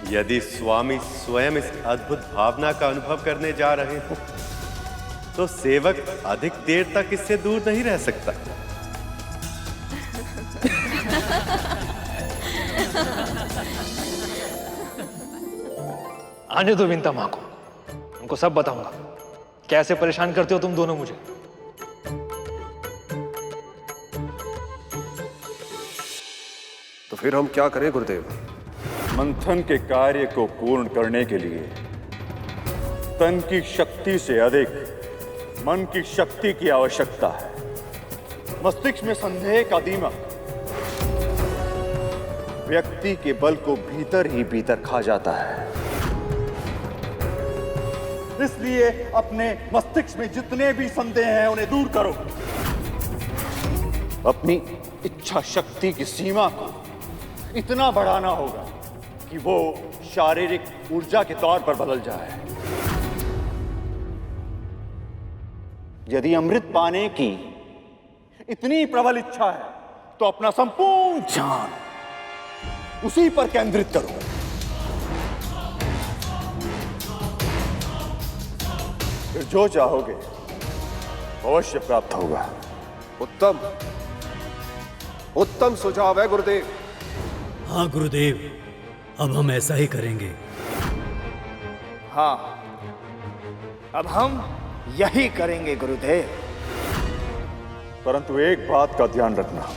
यदि स्वामी स्वयं इस अद्भुत भावना का अनुभव करने जा रहे हो तो सेवक अधिक देर तक इससे दूर नहीं रह सकता। आने दो विंता माँ को, उनको सब बताऊंगा कैसे परेशान करते हो तुम दोनों मुझे। तो फिर हम क्या करें गुरुदेव? मंथन के कार्य को पूर्ण करने के लिए तन की शक्ति से अधिक मन की शक्ति की आवश्यकता है। मस्तिष्क में संदेह का दीमक व्यक्ति के बल को भीतर ही भीतर खा जाता है। इसलिए अपने मस्तिष्क में जितने भी संदेह हैं उन्हें दूर करो। अपनी इच्छा शक्ति की सीमा को इतना बढ़ाना होगा कि वो शारीरिक ऊर्जा के तौर पर बदल जाए। यदि अमृत पाने की इतनी प्रबल इच्छा है तो अपना संपूर्ण ध्यान उसी पर केंद्रित करो। फिर जो चाहोगे अवश्य प्राप्त होगा। उत्तम उत्तम सुझाव है गुरुदेव। हाँ गुरुदेव, अब हम ऐसा ही करेंगे। हाँ, अब हम यही करेंगे गुरुदेव। परंतु एक बात का ध्यान रखना,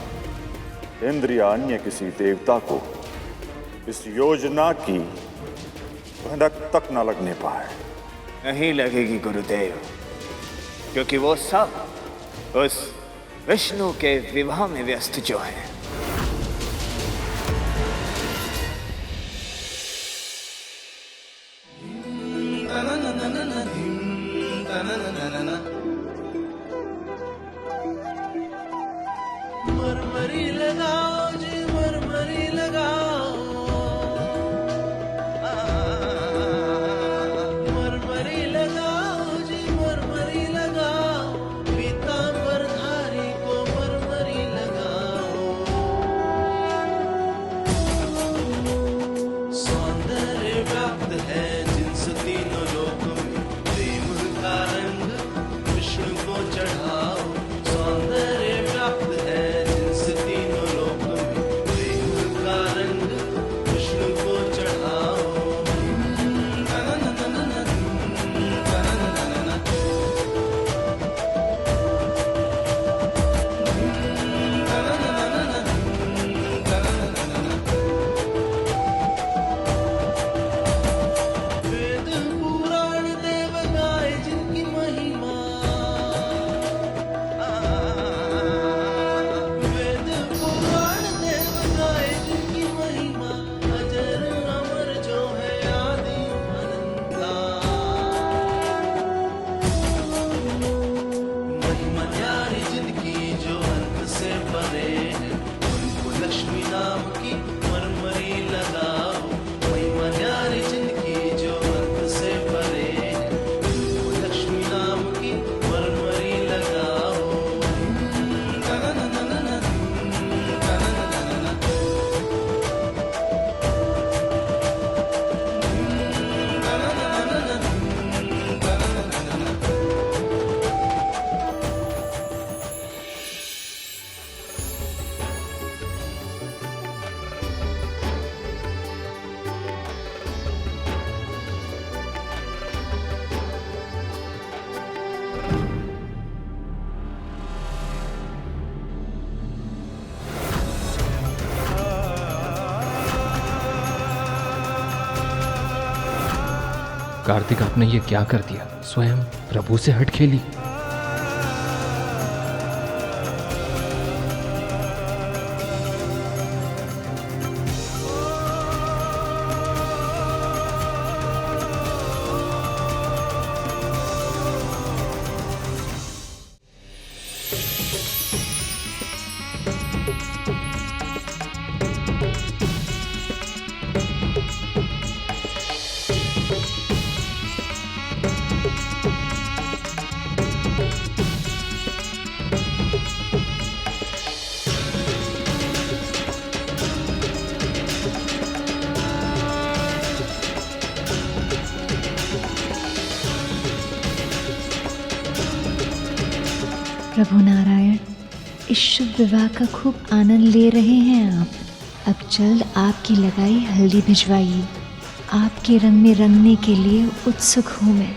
इंद्र या अन्य किसी देवता को इस योजना की भनक तक न लगने पाए। नहीं लगेगी गुरुदेव, क्योंकि वो सब उस विष्णु के विवाह में व्यस्त जो है। मरमरी लगाओ जी, मरमरी लगाओ, मरमरी लगाओ जी, मरमरी लगाओ, पीतांबरधारी को मरमरी लगाओ। सौंदर्य व्याप्त है जिनसे तीनों लोक में, प्रेम का रंग विष्णु को चढ़ाओ। सौंदर्य व्याप्त है जिनसे तीनों लोक में, प्रेम का रंग कार्तिक, आपने ये क्या कर दिया? स्वयं प्रभु से हट खेली। प्रभु नारायण, इस शुभ विवाह का खूब आनंद ले रहे हैं आप। अब जल्द आपकी लगाई हल्दी भिजवाइए। आपके रंग में रंगने के लिए उत्सुक हूँ मैं।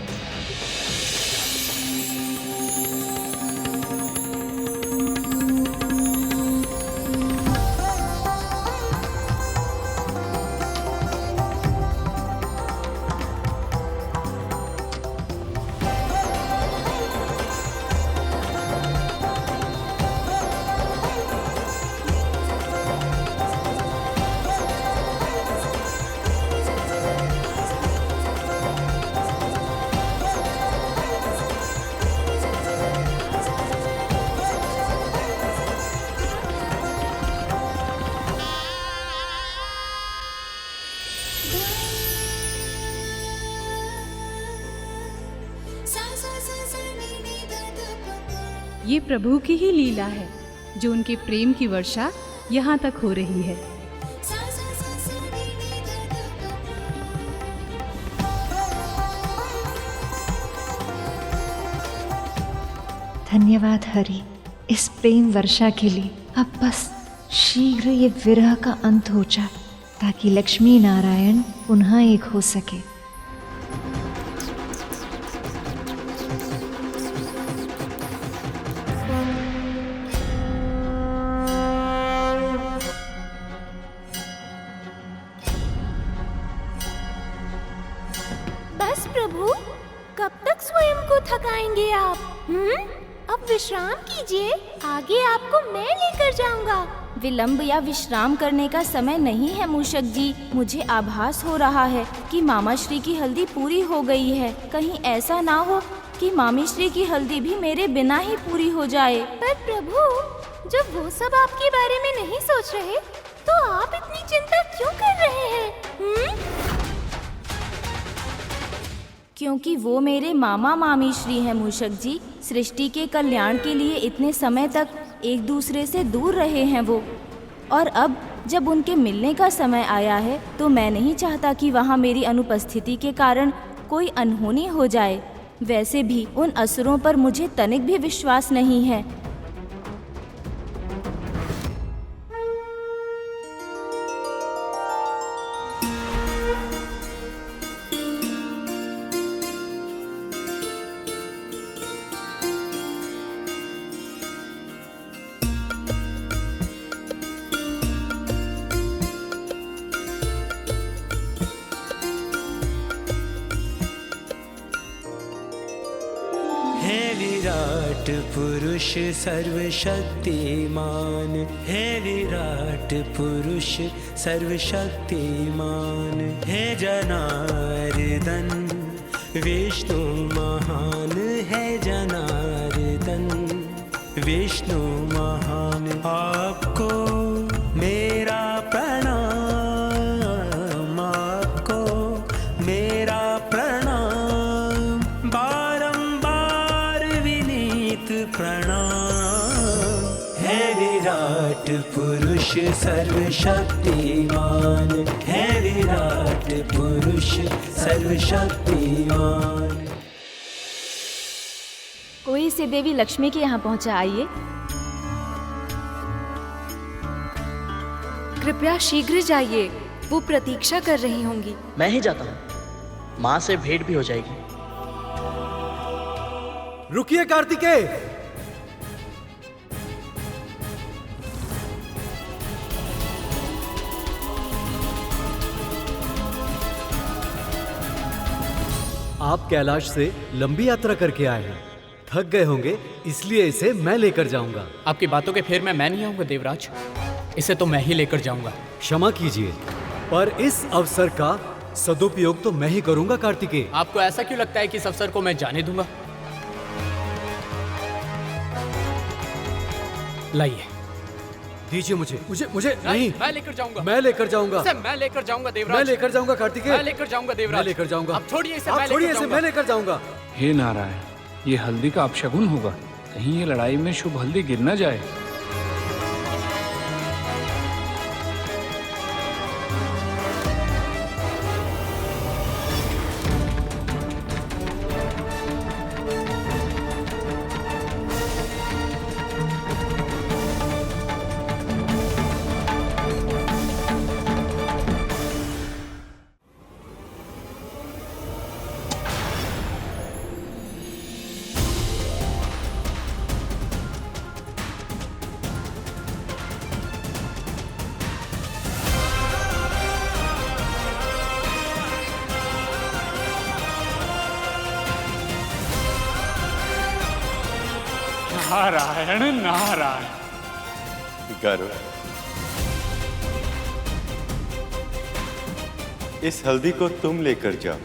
ये प्रभु की ही लीला है जो उनके प्रेम की वर्षा यहाँ तक हो रही है। धन्यवाद हरि इस प्रेम वर्षा के लिए। अब बस शीघ्र ये विरह का अंत हो जाए ताकि लक्ष्मी नारायण पुनः एक हो सके। बस प्रभु, कब तक स्वयं को थकाएंगे आप? अब विश्राम कीजिए, आगे आपको मैं लेकर जाऊंगा। विलंब या विश्राम करने का समय नहीं है मूषक जी। मुझे आभास हो रहा है कि मामा श्री की हल्दी पूरी हो गई है। कहीं ऐसा ना हो कि मामी श्री की हल्दी भी मेरे बिना ही पूरी हो जाए। पर प्रभु, जब वो सब आपके बारे में नहीं सोच रहे तो आप इतनी चिंता क्यों कर रहे हैं? क्योंकि वो मेरे मामा मामी श्री हैं मूषक जी। सृष्टि के कल्याण के लिए इतने समय तक एक दूसरे से दूर रहे हैं वो, और अब जब उनके मिलने का समय आया है तो मैं नहीं चाहता कि वहाँ मेरी अनुपस्थिति के कारण कोई अनहोनी हो जाए। वैसे भी उन असुरों पर मुझे तनिक भी विश्वास नहीं है। विराट पुरुष सर्वशक्तिमान, है विराट पुरुष सर्वशक्तिमान, है जनार्दन विष्णु महान, है जनार्दन विष्णु महान। आपको मेरा प्रणाम, आपको मेरा प्रणाम, बारंबार विनीत प्रणाम। है विराट पुरुष सर्वशक्तिमान, है विराट पुरुष सर्वशक्तिमान। कोई से देवी लक्ष्मी के यहाँ पहुँचा, आइए। कृपया शीघ्र जाइए, वो प्रतीक्षा कर रही होंगी। मैं ही जाता हूँ, माँ से भेंट भी हो जाएगी। रुकिए कार्तिकेय, आप कैलाश से लंबी यात्रा करके आए हैं, थक गए होंगे, इसलिए इसे मैं लेकर जाऊंगा। आपकी बातों के फेर में मैं नहीं आऊंगा देवराज, इसे तो मैं ही लेकर जाऊंगा। क्षमा कीजिए, पर इस अवसर का सदुपयोग तो मैं ही करूंगा कार्तिकेय। आपको ऐसा क्यों लगता है कि इस अवसर को मैं जाने दूंगा? लाइए, दीजिए मुझे नहीं, मैं लेकर जाऊंगा। मैं लेकर जाऊंगा। इसे मैं लेकर जाऊंगा देवराज। मैं लेकर जाऊंगा कार्तिकेय। मैं लेकर जाऊंगा देवराज। मैं लेकर जाऊंगा। अब छोड़िए इसे, आप छोड़िए इसे, मैं लेकर जाऊंगा। हे नारायण, ये हल्दी का अपशगुन होगा, कहीं ये लड़ाई में शुभ हल्दी गिर न जाए। नारायण नारायण। गरुड़, इस हल्दी को तुम लेकर जाओ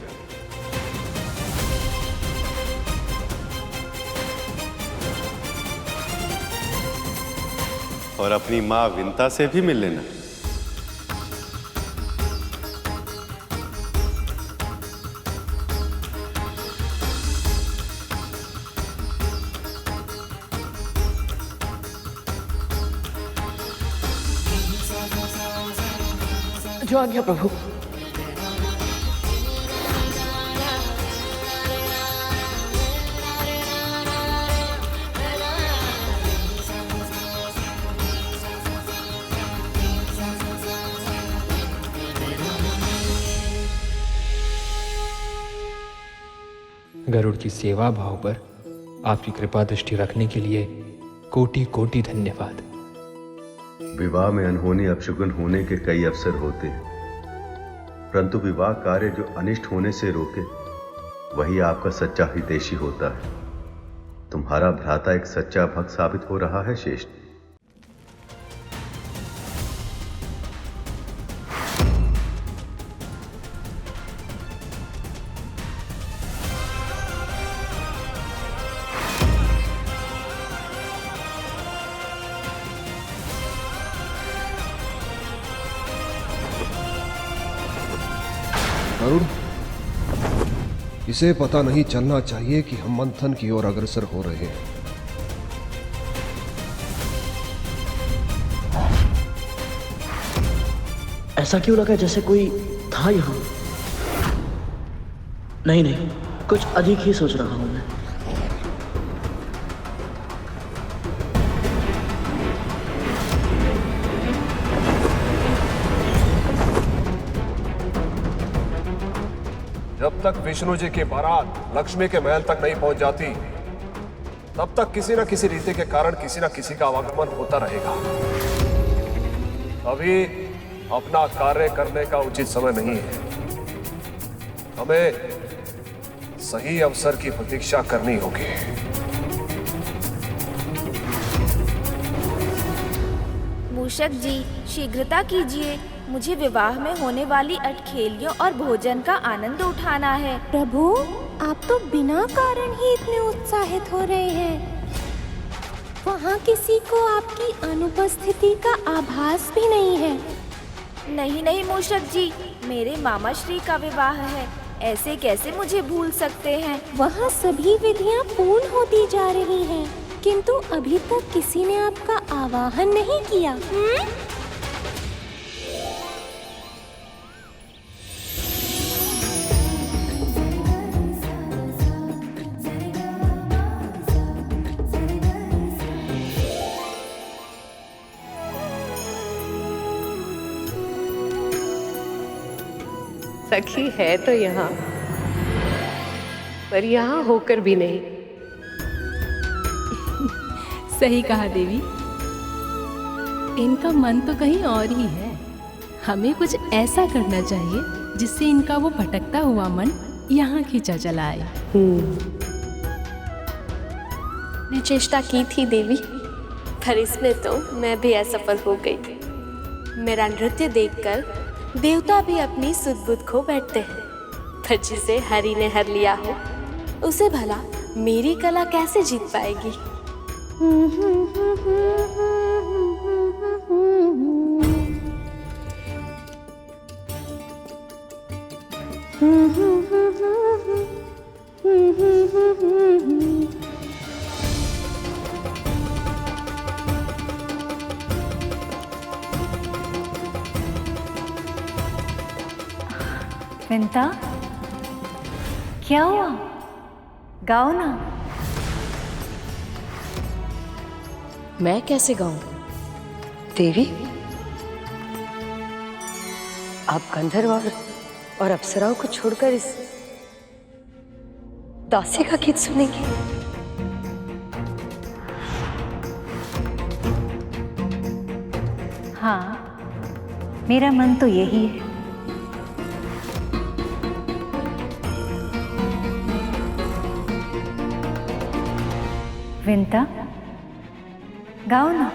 और अपनी मां विंता से भी मिल लेना। जो आज्ञा प्रभु। गरुड़ की सेवा भाव पर आपकी कृपा दृष्टि रखने के लिए कोटि कोटि धन्यवाद। विवाह में अनहोनी अपशगुन होने के कई अवसर होते हैं, परंतु विवाह कार्य जो अनिष्ट होने से रोके वही आपका सच्चा हितैषी होता है। तुम्हारा भ्राता एक सच्चा भक्त साबित हो रहा है श्रेष्ठ। गरुड़, इसे पता नहीं चलना चाहिए कि हम मंथन की ओर अग्रसर हो रहे हैं। ऐसा क्यों लगा जैसे कोई था यहाँ? नहीं, कुछ अधिक ही सोच रहा हूं मैं। जब तक विष्णु जी की बारात लक्ष्मी के महल तक नहीं पहुंच जाती, तब तक किसी न किसी रीति के कारण किसी न किसी का आवागमन होता रहेगा। अभी अपना कार्य करने का उचित समय नहीं है। हमें सही अवसर की प्रतीक्षा करनी होगी। मूषक जी, शीघ्रता कीजिए, मुझे विवाह में होने वाली अटखेलियों और भोजन का आनंद उठाना है। प्रभु, आप तो बिना कारण ही इतने उत्साहित हो रहे हैं। वहाँ किसी को आपकी अनुपस्थिति का आभास भी नहीं है। नहीं मूषक जी, मेरे मामा श्री का विवाह है, ऐसे कैसे मुझे भूल सकते हैं। वहाँ सभी विधियाँ पूर्ण होती जा रही हैं, किंतु अभी तक किसी ने आपका आवाहन नहीं किया। सखी है तो यहाँ, पर यहाँ होकर भी नहीं। सही कहा देवी, इनका मन तो कहीं और ही है। हमें कुछ ऐसा करना चाहिए जिससे इनका वो भटकता हुआ मन यहाँ खींचा चला आए। मैं चेष्टा की थी देवी, पर इसमें तो मैं भी असफल हो गई थी। मेरा नृत्य देखकर देवता भी अपनी सुध-बुध खो बैठते हैं, पर जिसे हरि ने हर लिया हो उसे भला मेरी कला कैसे जीत पाएगी। विंता, क्या हुआ? गाओ ना। मैं कैसे गाऊं? देवी, आप गंधर्व और अप्सराओं को छोड़कर इस दासी का गीत सुनेंगे? हाँ, मेरा मन तो यही है। विंता, गाओ ना।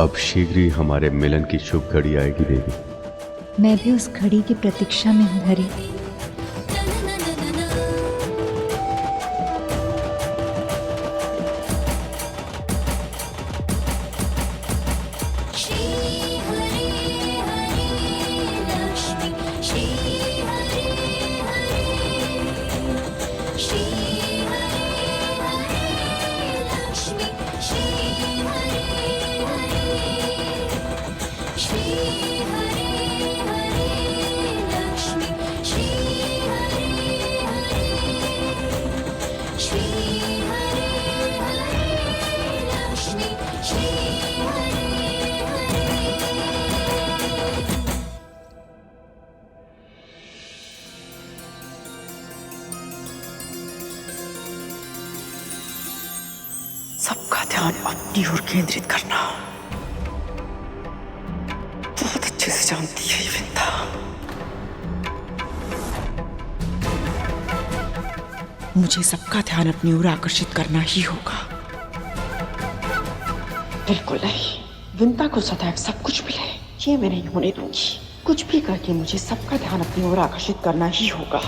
अब शीघ्र ही हमारे मिलन की शुभ घड़ी आएगी देवी। मैं भी उस घड़ी की प्रतीक्षा में हूँ हरि। सबका ध्यान अपनी ओर केंद्रित करना। बहुत अच्छे से जानती है ये विंता। मुझे सबका ध्यान अपनी ओर आकर्षित करना ही होगा। बिल्कुल नहीं, विंता को सदैव सब कुछ मिले, ये मैं नहीं होने दूंगी। कुछ भी करके मुझे सबका ध्यान अपनी ओर आकर्षित करना ही होगा।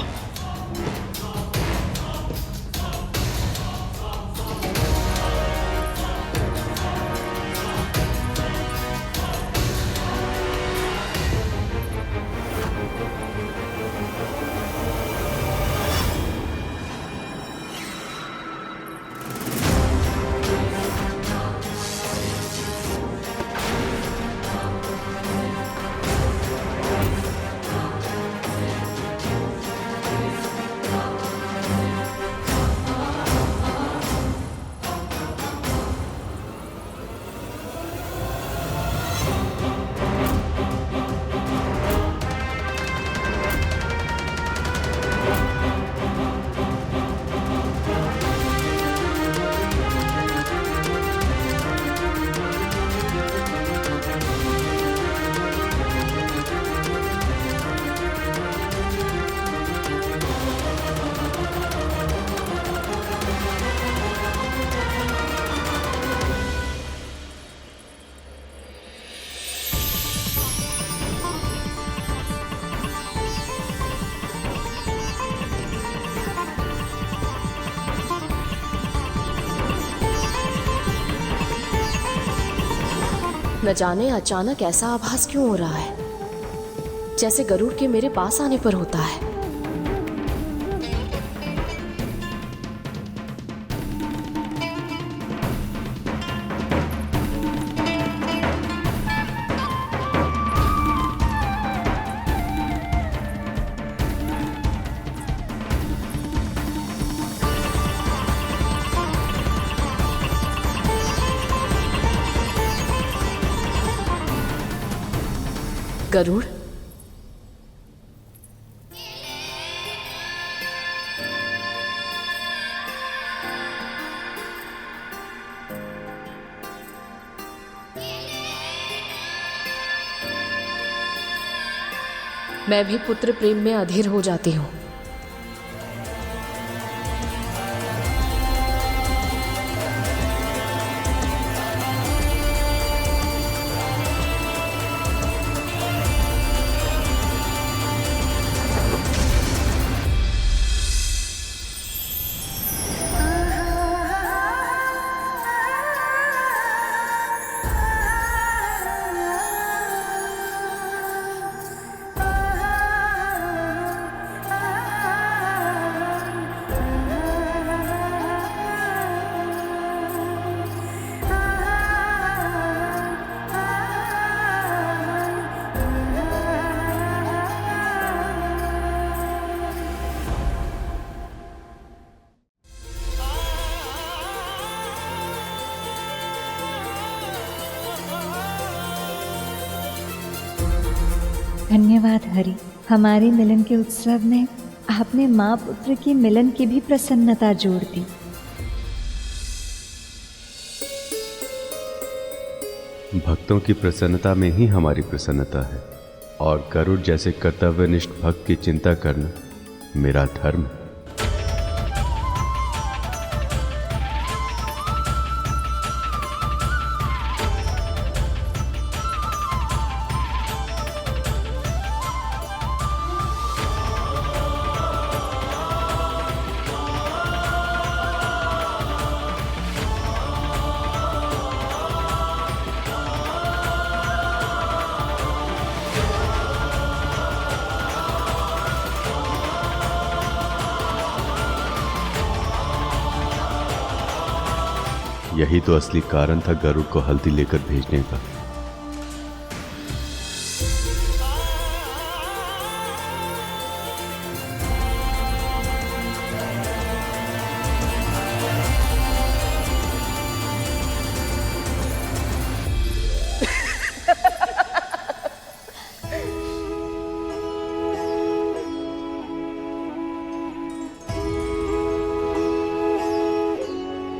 न जाने अचानक ऐसा आभास क्यों हो रहा है, जैसे गरुड़ के मेरे पास आने पर होता है। गरुड़, मैं भी पुत्र प्रेम में अधीर हो जाती हूँ। धन्यवाद हरि, हमारे मिलन के उत्सव में आपने माँ पुत्र की मिलन की भी प्रसन्नता जोड़ दी। भक्तों की प्रसन्नता में ही हमारी प्रसन्नता है, और गरुड़ जैसे कर्तव्यनिष्ठ भक्त की चिंता करना मेरा धर्म है। यही तो असली कारण था गरुड़ को हल्दी लेकर भेजने का।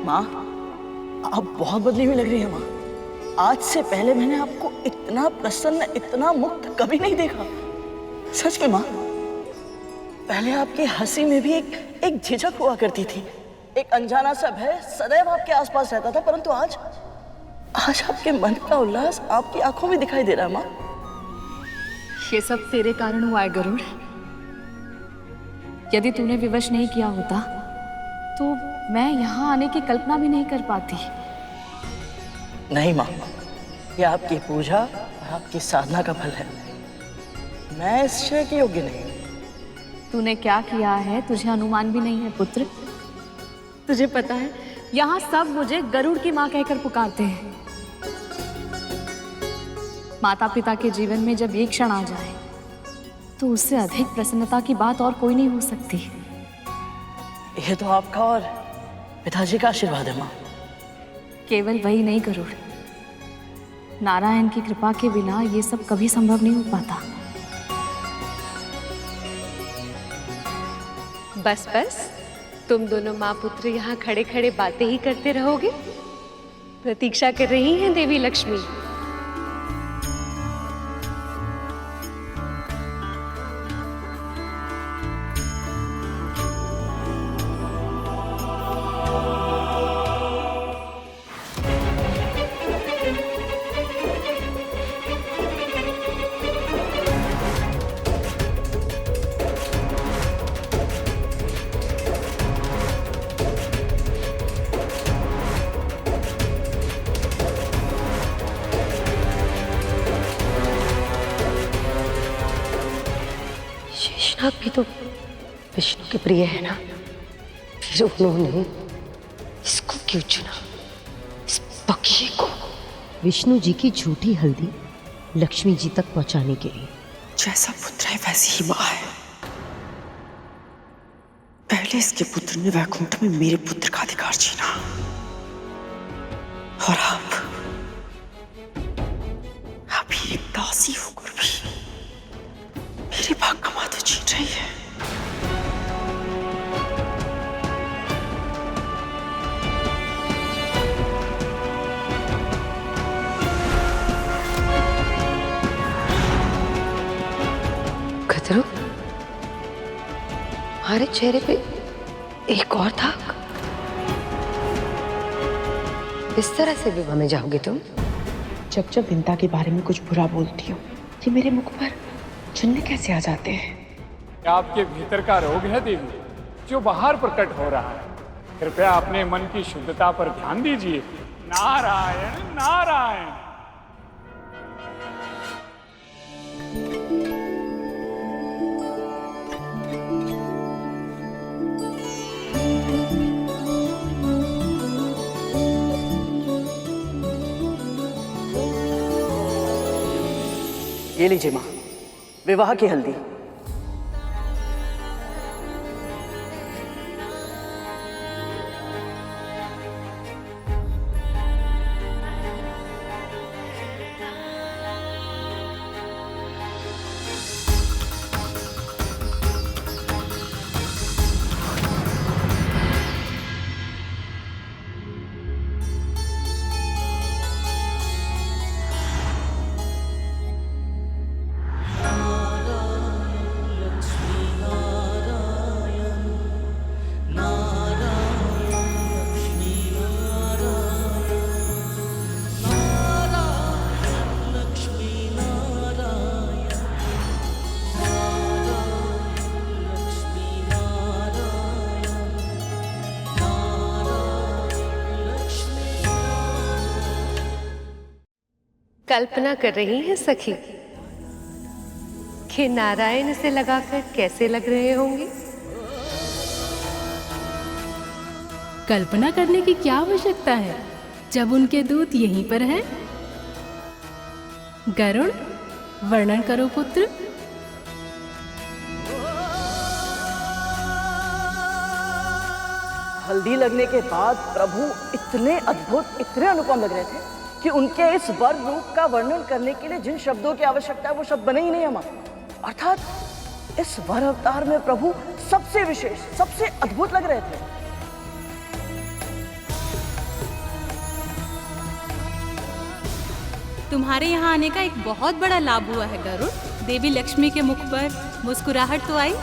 माँ, आप बहुत बदली हुई लग रही है माँ। आज से पहले मैंने आपको इतना प्रसन्न, इतना मुक्त कभी नहीं देखा। सच में माँ, पहले आपकी हंसी में भी एक झिझक हुआ करती थी, एक अनजाना सा भय सदैव आपके आसपास रहता था, परंतु आज आपके मन का उल्लास आपकी आंखों में दिखाई दे रहा है माँ। ये सब तेरे कारण हुआ है गरुड़। यदि तूने विवश नहीं किया होता तो मैं यहाँ आने की कल्पना भी नहीं कर पाती। नहीं माँ, ये आपकी पूजा और आपकी साधना का फल है। मैं इस श्रेय के योग्य नहीं। तूने क्या किया है तुझे अनुमान भी नहीं है पुत्र। तुझे पता है यहाँ सब मुझे गरुड़ की माँ कहकर पुकारते हैं। माता पिता के जीवन में जब एक क्षण आ जाए तो उससे अधिक प्रसन्नता की बात और कोई नहीं हो सकती। यह तो आपका और पिताजी का आशीर्वाद है माँ। केवल वही नहीं गरुड़, नारायण की कृपा के बिना ये सब कभी संभव नहीं हो पाता। बस बस, तुम दोनों माँ पुत्र यहाँ खड़े खड़े बातें ही करते रहोगे। प्रतीक्षा कर रही हैं देवी लक्ष्मी। शेषनाग भी तो विष्णु के प्रिय है ना, फिर उन्होंने इसको क्यों चुना, इस पक्षी को? विष्णु जी की झूठी हल्दी लक्ष्मी जी तक पहुंचाने के लिए। जैसा पुत्र है वैसी ही माँ है। पहले इसके पुत्र ने वैकुंठ में मेरे पुत्र का अधिकार छीना, और अभी एक दासी होकर भी मेरे भाग का माथा छीन रही है। खतरो, हमारे चेहरे पे एक और दाग। इस तरह से विवाह में जाओगे तुम? जब जब विंता के बारे में कुछ बुरा बोलती हूँ, ये मेरे मुख पर चिन्ह कैसे आ जाते हैं? आपके भीतर का रोग है देवी, जो बाहर प्रकट हो रहा है। कृपया अपने मन की शुद्धता पर ध्यान दीजिए। नारायण नारायण। ये लीजिए माँ, विवाह की हल्दी। कल्पना कर रही हैं सखी कि नारायण से लगाकर कैसे लग रहे होंगे? कल्पना करने की क्या आवश्यकता है जब उनके दूत यहीं पर हैं? गरुड़, वर्णन करो पुत्र। हल्दी लगने के बाद प्रभु इतने अद्भुत, इतने अनुपम लग रहे थे कि उनके इस वर रूप का वर्णन करने के लिए जिन शब्दों की आवश्यकता है वो शब्द बने ही नहीं हमारे। अर्थात इस वर अवतार में प्रभु सबसे विशेष, सबसे अद्भुत लग रहे थे। तुम्हारे यहाँ आने का एक बहुत बड़ा लाभ हुआ है गरुड़। देवी लक्ष्मी के मुख पर मुस्कुराहट तो आई।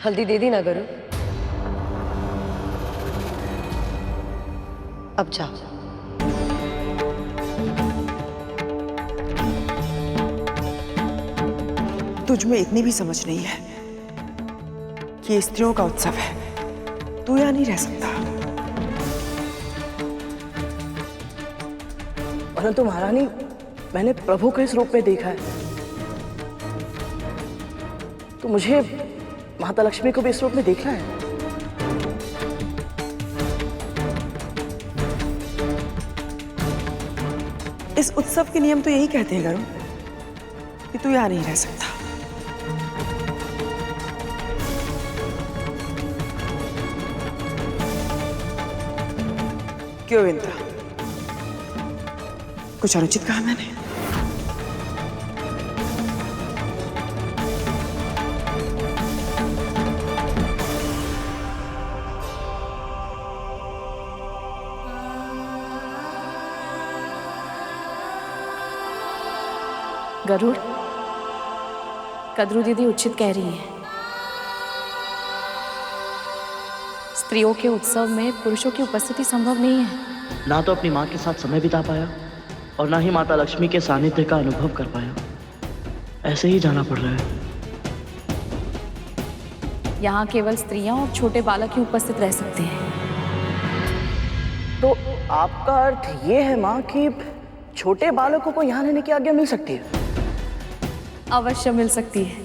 हल्दी दे दी ना गरुड़, अब जाओ। तुझ में इतनी भी समझ नहीं है कि ये स्त्रियों का उत्सव है। तू यहाँ नहीं रह सकता। परंतु महारानी, मैंने प्रभु को इस रूप में देखा है, तो मुझे माता लक्ष्मी को भी इस रूप में देखना है। इस उत्सव के नियम तो यही कहते हैं गरुड़ कि तू यहाँ नहीं रह सकता। क्यों विंता, कुछ अनुचित कहा मैंने? गरुड़, कद्रू दीदी उचित कह रही है। स्त्रियों के उत्सव में पुरुषों की उपस्थिति संभव नहीं है। ना तो अपनी माँ के साथ समय बिता पाया और ना ही माता लक्ष्मी के सानिध्य का अनुभव कर पाया। ऐसे ही जाना पड़ रहा है। यहाँ केवल स्त्रियां और छोटे बालक ही उपस्थित रह सकते हैं। तो आपका अर्थ ये है माँ कि छोटे बालकों को यहाँ रहने की आज्ञा मिल सकती है? अवश्य मिल सकती है,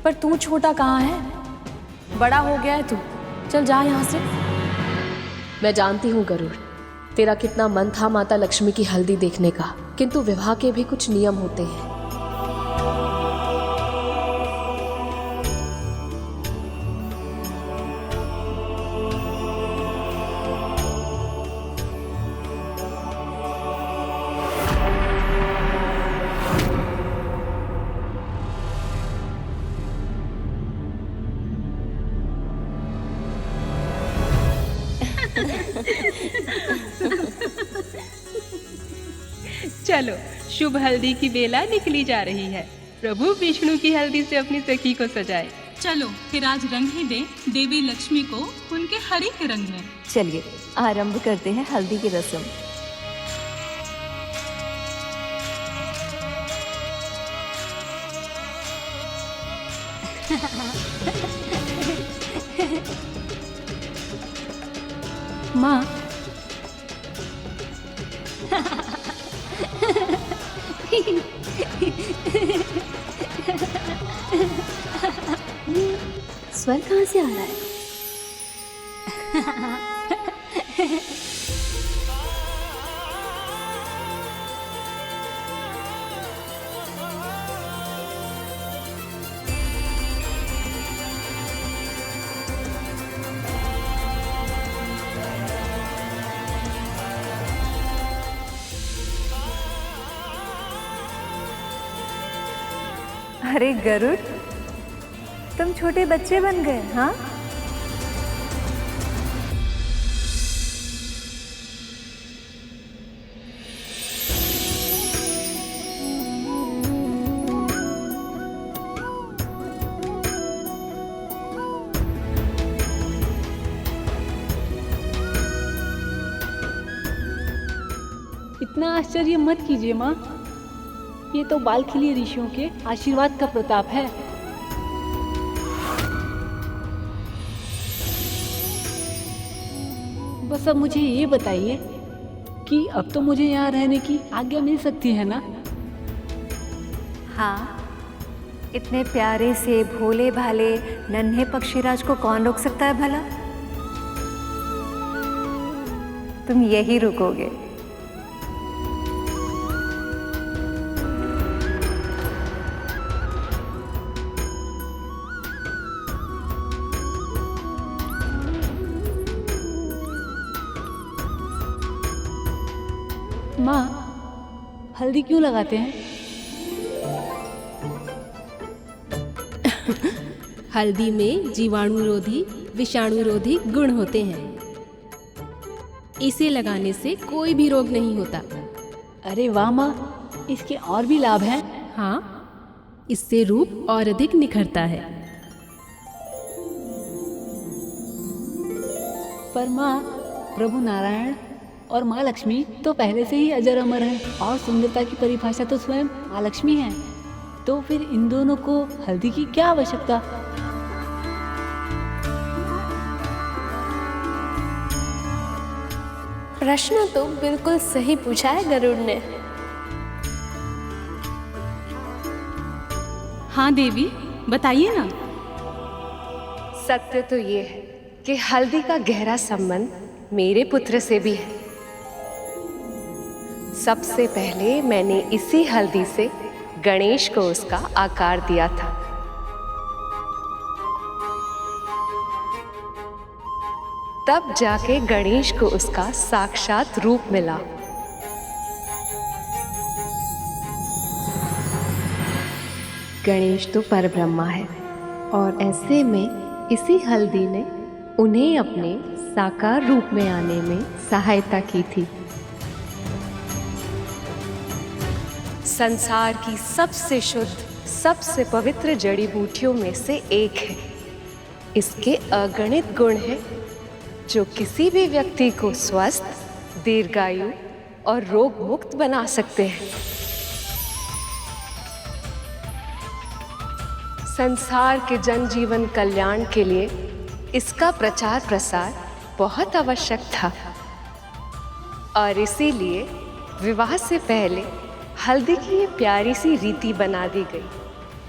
पर तू छोटा कहाँ है? बड़ा हो गया है तू। चल जा यहाँ से। मैं जानती हूँ गरुड़, तेरा कितना मन था माता लक्ष्मी की हल्दी देखने का, किंतु विवाह के भी कुछ नियम होते हैं। चलो, शुभ हल्दी की बेला निकली जा रही है। प्रभु विष्णु की हल्दी से अपनी सखी को सजाए। चलो फिर आज रंग ही दे देवी लक्ष्मी को उनके हरी के रंग में। चलिए आरंभ करते हैं हल्दी की रस्म। माँ, स्वर कहाँ से आ रहा है? अरे गरुड़, तुम छोटे बच्चे बन गए, हाँ? इतना आश्चर्य मत कीजिए माँ, ये तो बाल खिली ऋषियों के आशीर्वाद का प्रताप है। बस अब मुझे ये बताइए कि अब तो मुझे यहाँ रहने की आज्ञा मिल सकती है ना? हाँ, इतने प्यारे से भोले भाले नन्हे पक्षीराज को कौन रोक सकता है भला? तुम यही रुकोगे। माँ, हल्दी क्यों लगाते हैं? हल्दी में जीवाणुरोधी विषाणुरोधी गुण होते हैं। इसे लगाने से कोई भी रोग नहीं होता। अरे वाह माँ, इसके और भी लाभ हैं? हाँ, इससे रूप और अधिक निखरता है। पर माँ, प्रभु नारायण और माँ लक्ष्मी तो पहले से ही अजर अमर हैं और सुंदरता की परिभाषा तो स्वयं माँ लक्ष्मी है। तो फिर इन दोनों को हल्दी की क्या आवश्यकता? प्रश्न तो बिल्कुल सही पूछा है गरुड़ ने। हाँ देवी, बताइए ना। सत्य तो ये है कि हल्दी का गहरा संबंध मेरे पुत्र से भी है। सबसे पहले मैंने इसी हल्दी से गणेश को उसका आकार दिया था। तब जाके गणेश को उसका साक्षात रूप मिला। गणेश तो परब्रह्मा है और ऐसे में इसी हल्दी ने उन्हें अपने साकार रूप में आने में सहायता की थी। संसार की सबसे शुद्ध, सबसे पवित्र जड़ी बूटियों में से एक है। इसके अगणित गुण हैं जो किसी भी व्यक्ति को स्वस्थ, दीर्घायु और रोग मुक्त बना सकते हैं। संसार के जनजीवन कल्याण के लिए इसका प्रचार प्रसार बहुत आवश्यक था। और इसीलिए विवाह से पहले हल्दी की ये प्यारी सी रीति बना दी गई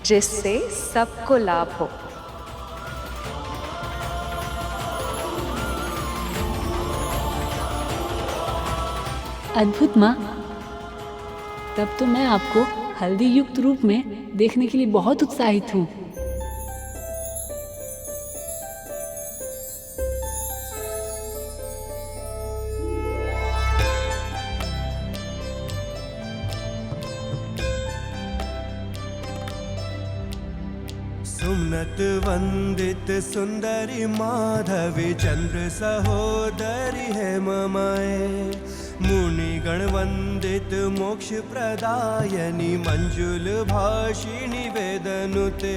जिससे सबको लाभ हो। अद्भुत माँ, तब तो मैं आपको हल्दी युक्त रूप में देखने के लिए बहुत उत्साहित हूँ। सुमनत वंदित सुंदरी माधवी चंद्र सहोदरी है ममाए, मुनिगण वंदित मोक्ष प्रदायनी मंजुल भाषिणी वेदनुते,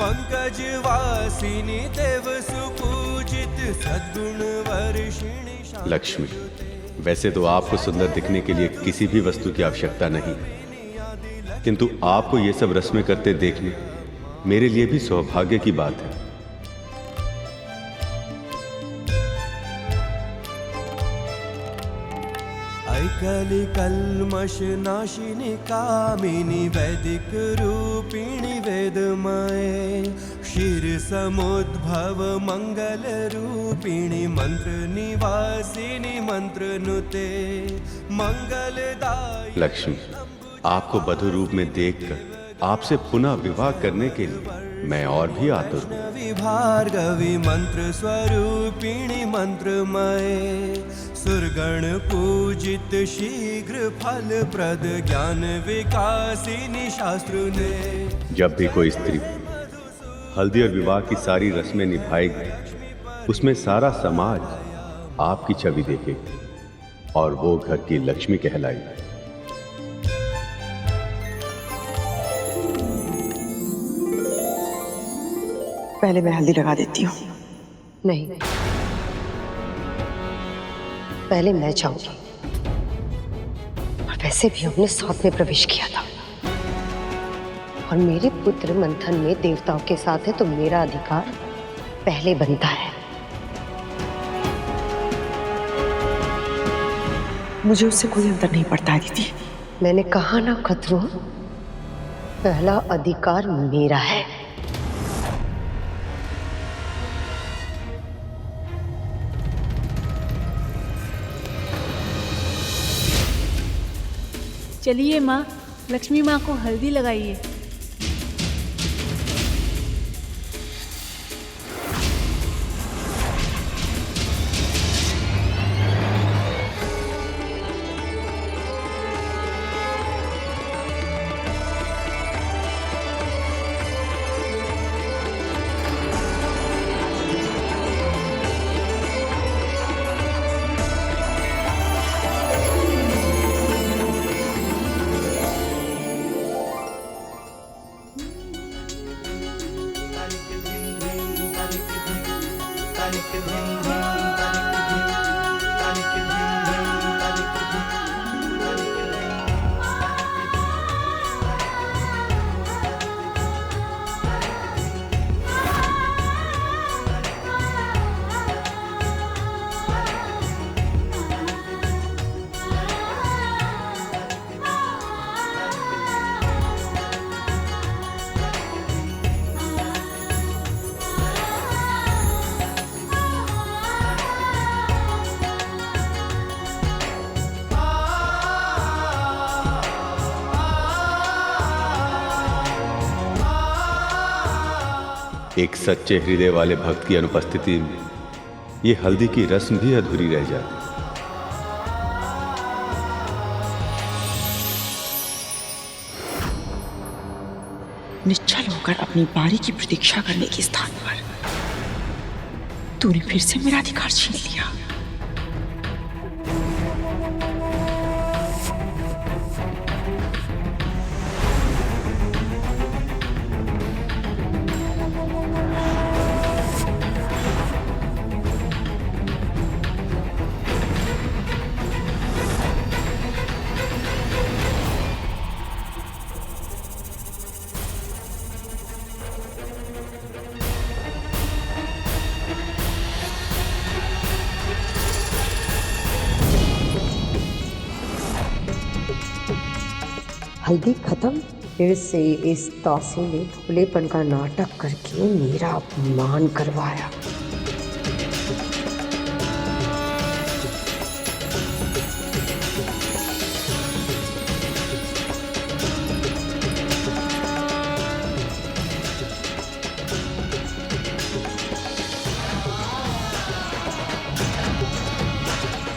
पंकज वासिनी देव सुपूजित सद्गुण वर्षिणी। लक्ष्मी, वैसे तो आपको सुंदर दिखने के लिए किसी भी वस्तु की आवश्यकता नहीं, किंतु आपको ये सब रस्में करते देखने मेरे लिए भी सौभाग्य की बात है। ऐकली कल्मष नाशिनी कामिनी वैदिक रूपिणी वेदमाये, क्षीर समुद्भव मंगल रूपिणी मंत्र निवासिनी मंत्र नुते मंगलदायी। लक्ष्मी, आपको वधु रूप में देखकर आपसे पुनः विवाह करने के लिए मैं और भी आतुर हूँ। भार्गवी मंत्र स्वरूपिणी मंत्रमय, सुरगण पूजित शीघ्र फल प्रद ज्ञान विकासिनी शास्त्र ने। जब भी कोई स्त्री हल्दी और विवाह की सारी रस्में निभाएगी, उसमें सारा समाज आपकी छवि देखेगी और वो घर की लक्ष्मी कहलाएगी। पहले मैं हल्दी लगा देती हूँ। नहीं, पहले मैं जाऊंगी। और वैसे भी हमने साथ में प्रवेश किया था और मेरे पुत्र मंथन में देवताओं के साथ है तो मेरा अधिकार पहले बनता है। मुझे उससे कोई अंतर नहीं पड़ता है दीदी। मैंने कहा ना खतरो, पहला अधिकार मेरा है। चलिए माँ, लक्ष्मी माँ को हल्दी लगाइए। एक सच्चे हृदय वाले भक्त की अनुपस्थिति में ये हल्दी की रस्म भी अधूरी रह जाती। निश्चल होकर अपनी बारी की प्रतीक्षा करने के स्थान पर तूने फिर से मेरा अधिकार छीन लिया। हल्दी खत्म, फिर से इस तासी ने भोलेपन का नाटक करके मेरा अपमान करवाया।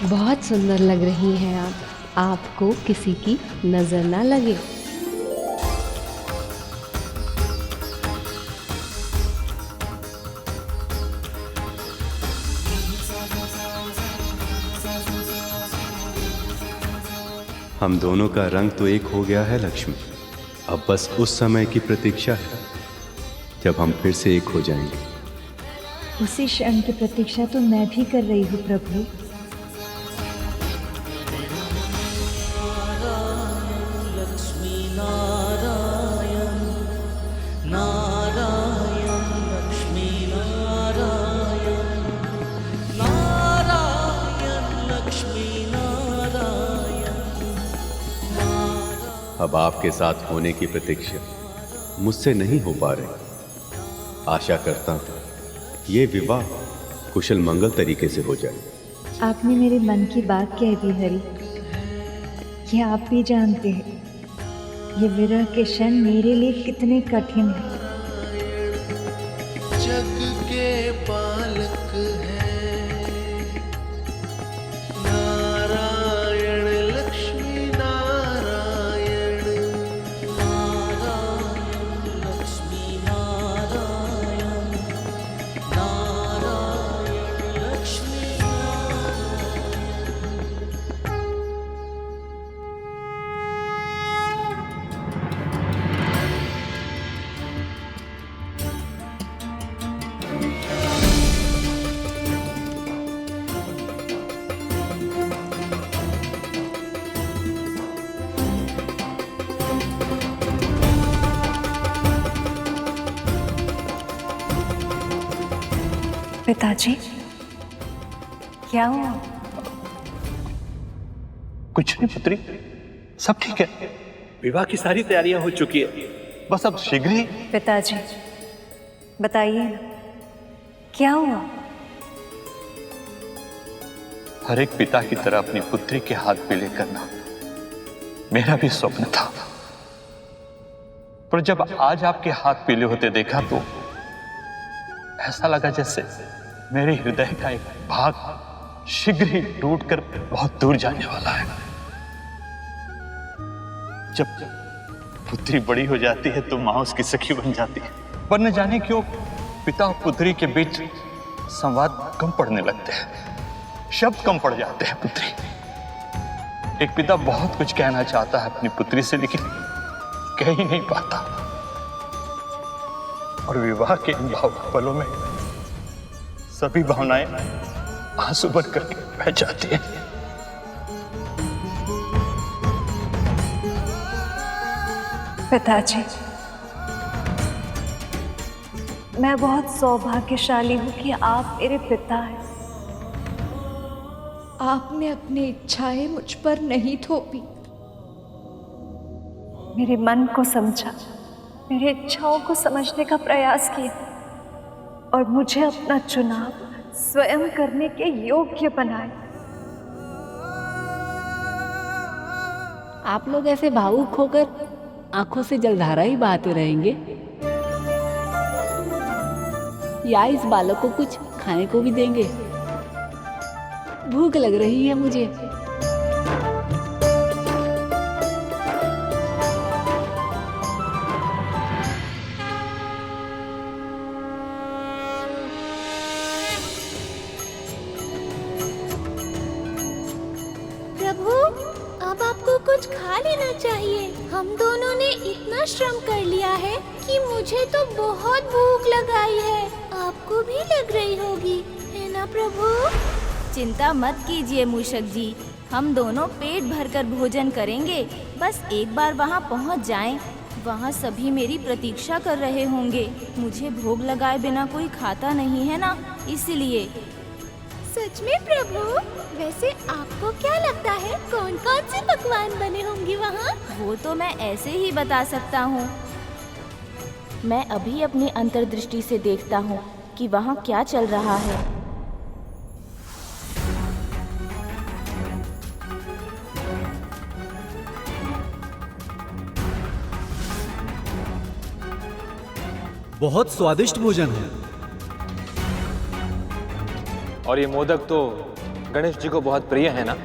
बहुत सुंदर लग रही हैं आप। आपको किसी की नजर ना लगे। हम दोनों का रंग तो एक हो गया है लक्ष्मी। अब बस उस समय की प्रतीक्षा है जब हम फिर से एक हो जाएंगे। उसी क्षण की प्रतीक्षा तो मैं भी कर रही हूँ प्रभु। अब आपके साथ होने की प्रतीक्षा मुझसे नहीं हो पा रही। आशा करता हूं ये विवाह कुशल मंगल तरीके से हो जाए। आपने मेरे मन की बात कह दी हरि। ये आप भी जानते हैं ये विरह के क्षण मेरे लिए कितने कठिन हैं। जग के पालक है नारायण लक्ष्मी नारायण, नारायण लक्ष्मी नारायण, नारायण लक्ष्मी पिताजी क्या हुआ? कुछ नहीं पुत्री, सब ठीक है। विवाह की सारी तैयारियां हो चुकी है, बस अब शीघ्र ही। पिताजी बताइए ना क्या हुआ? हर एक पिता की तरह अपनी पुत्री के हाथ पीले करना मेरा भी स्वप्न था, पर जब आज आपके हाथ पीले होते देखा तो ऐसा लगा जैसे मेरे हृदय का एक भाग शीघ्र ही टूटकर बहुत दूर जाने वाला है। जब पुत्री बड़ी हो जाती है तो मां उसकी सखी बन जाती है, पर न जाने क्यों पिता और पुत्री के बीच संवाद कम पड़ने लगते हैं, शब्द कम पड़ जाते हैं। पुत्री, एक पिता बहुत कुछ कहना चाहता है अपनी पुत्री से, लेकिन कह ही नहीं पाता, और विवाह के इन भावुक पलों में सभी भावनाएं आंसू बन करके बह जाती हैं। पिताजी मैं बहुत सौभाग्यशाली हूँ कि आप मेरे पिता हैं। आपने अपनी इच्छाएं मुझ पर नहीं थोपी, मेरे मन को समझा, मेरी इच्छाओं को समझने का प्रयास किया और मुझे अपना चुनाव स्वयं करने के योग्य बनाए। आप लोग ऐसे भावुक होकर आंखों से जलधारा ही बहाते रहेंगे या इस बालक को कुछ खाने को भी देंगे? भूख लग रही है मुझे। अब आपको कुछ खा लेना चाहिए। हम दोनों ने इतना श्रम कर लिया है कि मुझे तो बहुत भूख लगाई है। आपको भी लग रही होगी, है ना प्रभु? चिंता मत कीजिए मूषक जी, हम दोनों पेट भरकर भोजन करेंगे। बस एक बार वहाँ पहुँच जाएं, वहाँ सभी मेरी प्रतीक्षा कर रहे होंगे। मुझे भोग लगाए बिना कोई खाता नहीं है ना, इसलिए सच में प्रभु, वैसे आपको क्या लगता है कौन कौन से पकवान बने होंगे वहाँ? वो तो मैं ऐसे ही बता सकता हूँ। मैं अभी अपनी अंतर्दृष्टि से देखता हूँ कि वहाँ क्या चल रहा है। बहुत स्वादिष्ट भोजन है। और ये मोदक तो गणेश जी को बहुत प्रिय है ना?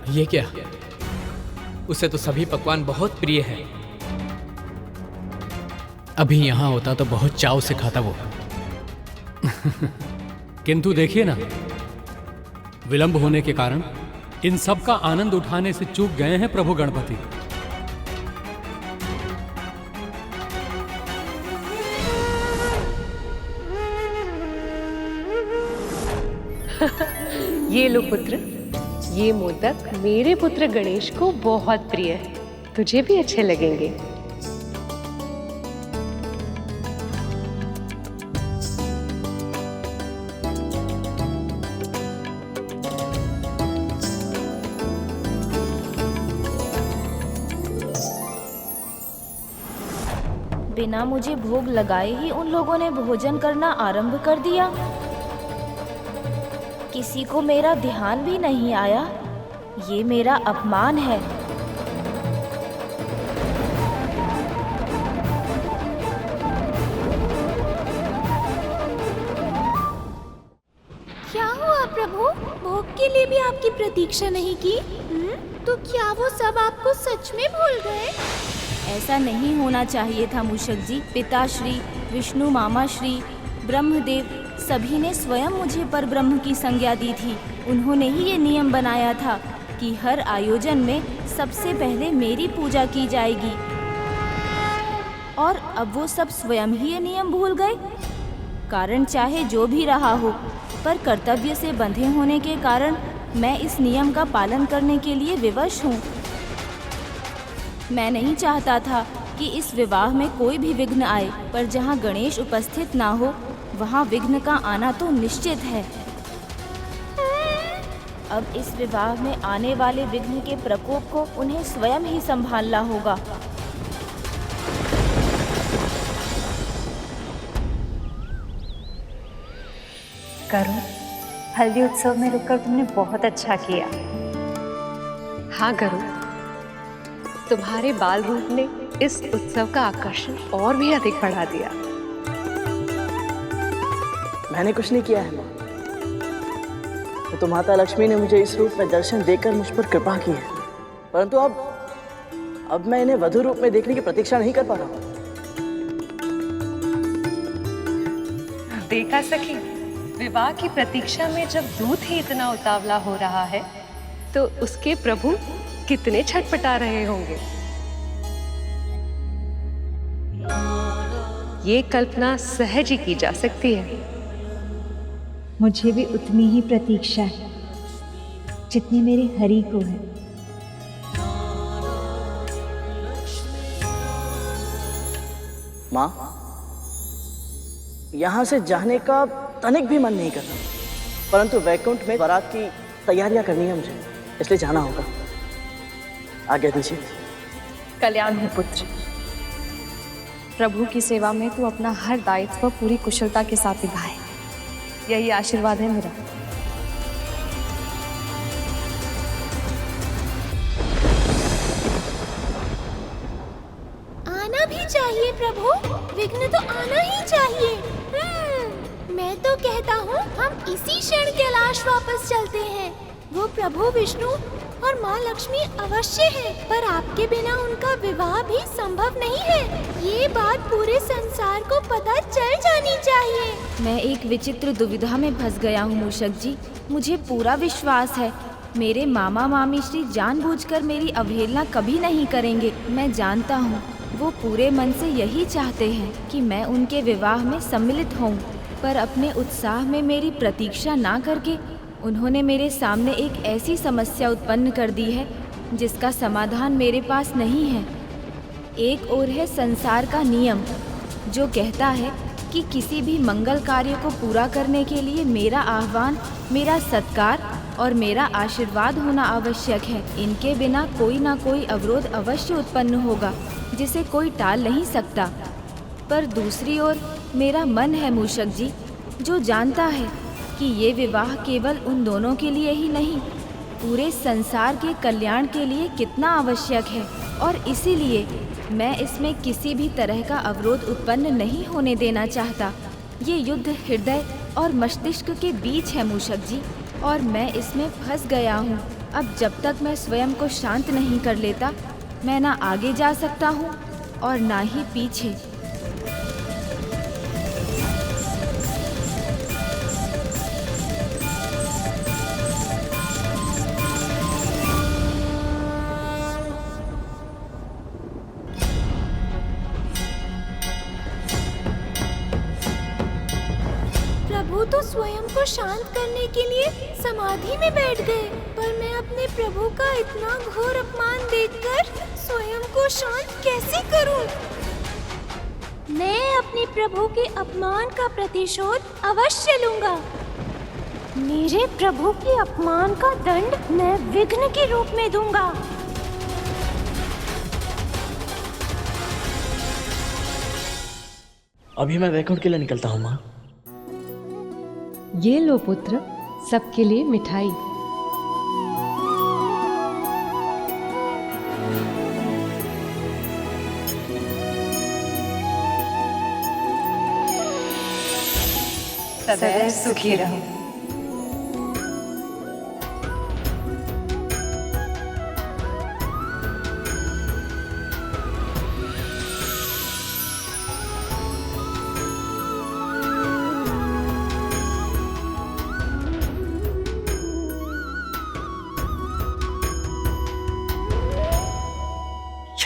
ये क्या, उसे तो सभी पकवान बहुत प्रिय हैं। अभी यहाँ होता तो बहुत चाव से खाता वो। किंतु देखिए ना, विलंब होने के कारण इन सब का आनंद उठाने से चूक गए हैं प्रभु गणपति। ये लो पुत्र, ये मोदक मेरे पुत्र गणेश को बहुत प्रिय है, तुझे भी अच्छे लगेंगे। बिना मुझे भोग लगाए ही उन लोगों ने भोजन करना आरंभ कर दिया। किसी को मेरा ध्यान भी नहीं आया। ये मेरा अपमान है। क्या हुआ प्रभु? भोग के लिए भी आपकी प्रतीक्षा नहीं की? तो क्या वो सब आपको सच में भूल गए? ऐसा नहीं होना चाहिए था मूषक जी। पिताश्री, विष्णु मामा श्री, ब्रह्मदेव सभी ने स्वयं मुझे परब्रह्म की संज्ञा दी थी। उन्होंने ही ये नियम बनाया था कि हर आयोजन में सबसे पहले मेरी पूजा की जाएगी। और अब वो सब स्वयं ही ये नियम भूल गए। कारण चाहे जो भी रहा हो, पर कर्तव्य से बंधे होने के कारण मैं इस नियम का पालन करने के लिए विवश हूँ। मैं नहीं चाहता था कि इस विवाह में कोई भी विघ्न आए, पर जहाँ गणेश उपस्थित ना हो वहाँ विघ्न का आना तो निश्चित है। अब इस विवाह में आने वाले विघ्न के प्रकोप को उन्हें स्वयं ही संभालना होगा। करुण, हल्दी उत्सव में रुककर तुमने बहुत अच्छा किया। हाँ गरुड़, तुम्हारे बाल रूप ने इस उत्सव का आकर्षण और भी अधिक बढ़ा दिया। मैंने कुछ नहीं किया है माँ, तो माता लक्ष्मी ने मुझे इस रूप में दर्शन देकर मुझ पर कृपा की है। परंतु अब मैं इन्हें वधु रूप में देखने की प्रतीक्षा नहीं कर पा रहा हूँ। देखा सखी, विवाह की प्रतीक्षा में जब दूत ही इतना उतावला हो रहा है तो उसके प्रभु कितने छटपटा रहे होंगे। ये कल्पना सहज ही की जा सकती है। मुझे भी उतनी ही प्रतीक्षा है जितनी मेरे हरि को है। माँ, यहाँ से जाने का तनिक भी मन नहीं कर रहा, परंतु वैकुंठ में बारात की तैयारियां करनी है मुझे, इसलिए जाना होगा। आज्ञा दीजिए। कल्याण हो पुत्र। प्रभु की सेवा में तू अपना हर दायित्व पूरी कुशलता के साथ निभाए, यही आशीर्वाद है मेरा। आना भी चाहिए प्रभु, विघ्न तो आना ही चाहिए। मैं तो कहता हूँ हम इसी क्षण कैलाश वापस चलते हैं। वो प्रभु विष्णु और माँ लक्ष्मी अवश्य है, पर आपके बिना उनका विवाह भी संभव नहीं है। ये बात पूरे संसार को पता चल जानी चाहिए। मैं एक विचित्र दुविधा में फंस गया हूँ मूषक जी। मुझे पूरा विश्वास है मेरे मामा मामी श्री जानबूझकर मेरी अवहेलना कभी नहीं करेंगे। मैं जानता हूँ वो पूरे मन से यही चाहते हैं कि मैं उनके विवाह में सम्मिलित हूँ, पर अपने उत्साह में मेरी प्रतीक्षा ना करके उन्होंने मेरे सामने एक ऐसी समस्या उत्पन्न कर दी है जिसका समाधान मेरे पास नहीं है। एक ओर है संसार का नियम जो कहता है कि किसी भी मंगल कार्य को पूरा करने के लिए मेरा आह्वान, मेरा सत्कार और मेरा आशीर्वाद होना आवश्यक है। इनके बिना कोई ना कोई अवरोध अवश्य उत्पन्न होगा जिसे कोई टाल नहीं सकता। पर दूसरी ओर मेरा मन है मूषक जी, जो जानता है कि ये विवाह केवल उन दोनों के लिए ही नहीं, पूरे संसार के कल्याण के लिए कितना आवश्यक है, और इसीलिए मैं इसमें किसी भी तरह का अवरोध उत्पन्न नहीं होने देना चाहता। ये युद्ध हृदय और मस्तिष्क के बीच है मूषक जी, और मैं इसमें फंस गया हूँ। अब जब तक मैं स्वयं को शांत नहीं कर लेता, मैं ना आगे जा सकता हूँ और ना ही पीछे। प्रभु तो स्वयं को शांत करने के लिए समाधि में बैठ गए, पर मैं अपने प्रभु का इतना घोर अपमान देखकर स्वयं को शांत कैसे करूं? मैं अपने प्रभु के अपमान का प्रतिशोध अवश्य लूंगा। मेरे प्रभु के अपमान का दंड मैं विघ्न के रूप में दूंगा। अभी मैं वैकुंठ के लिए निकलता हूँ माँ। ये लो पुत्र, सबके लिए मिठाई। सदैव सुखी रहो।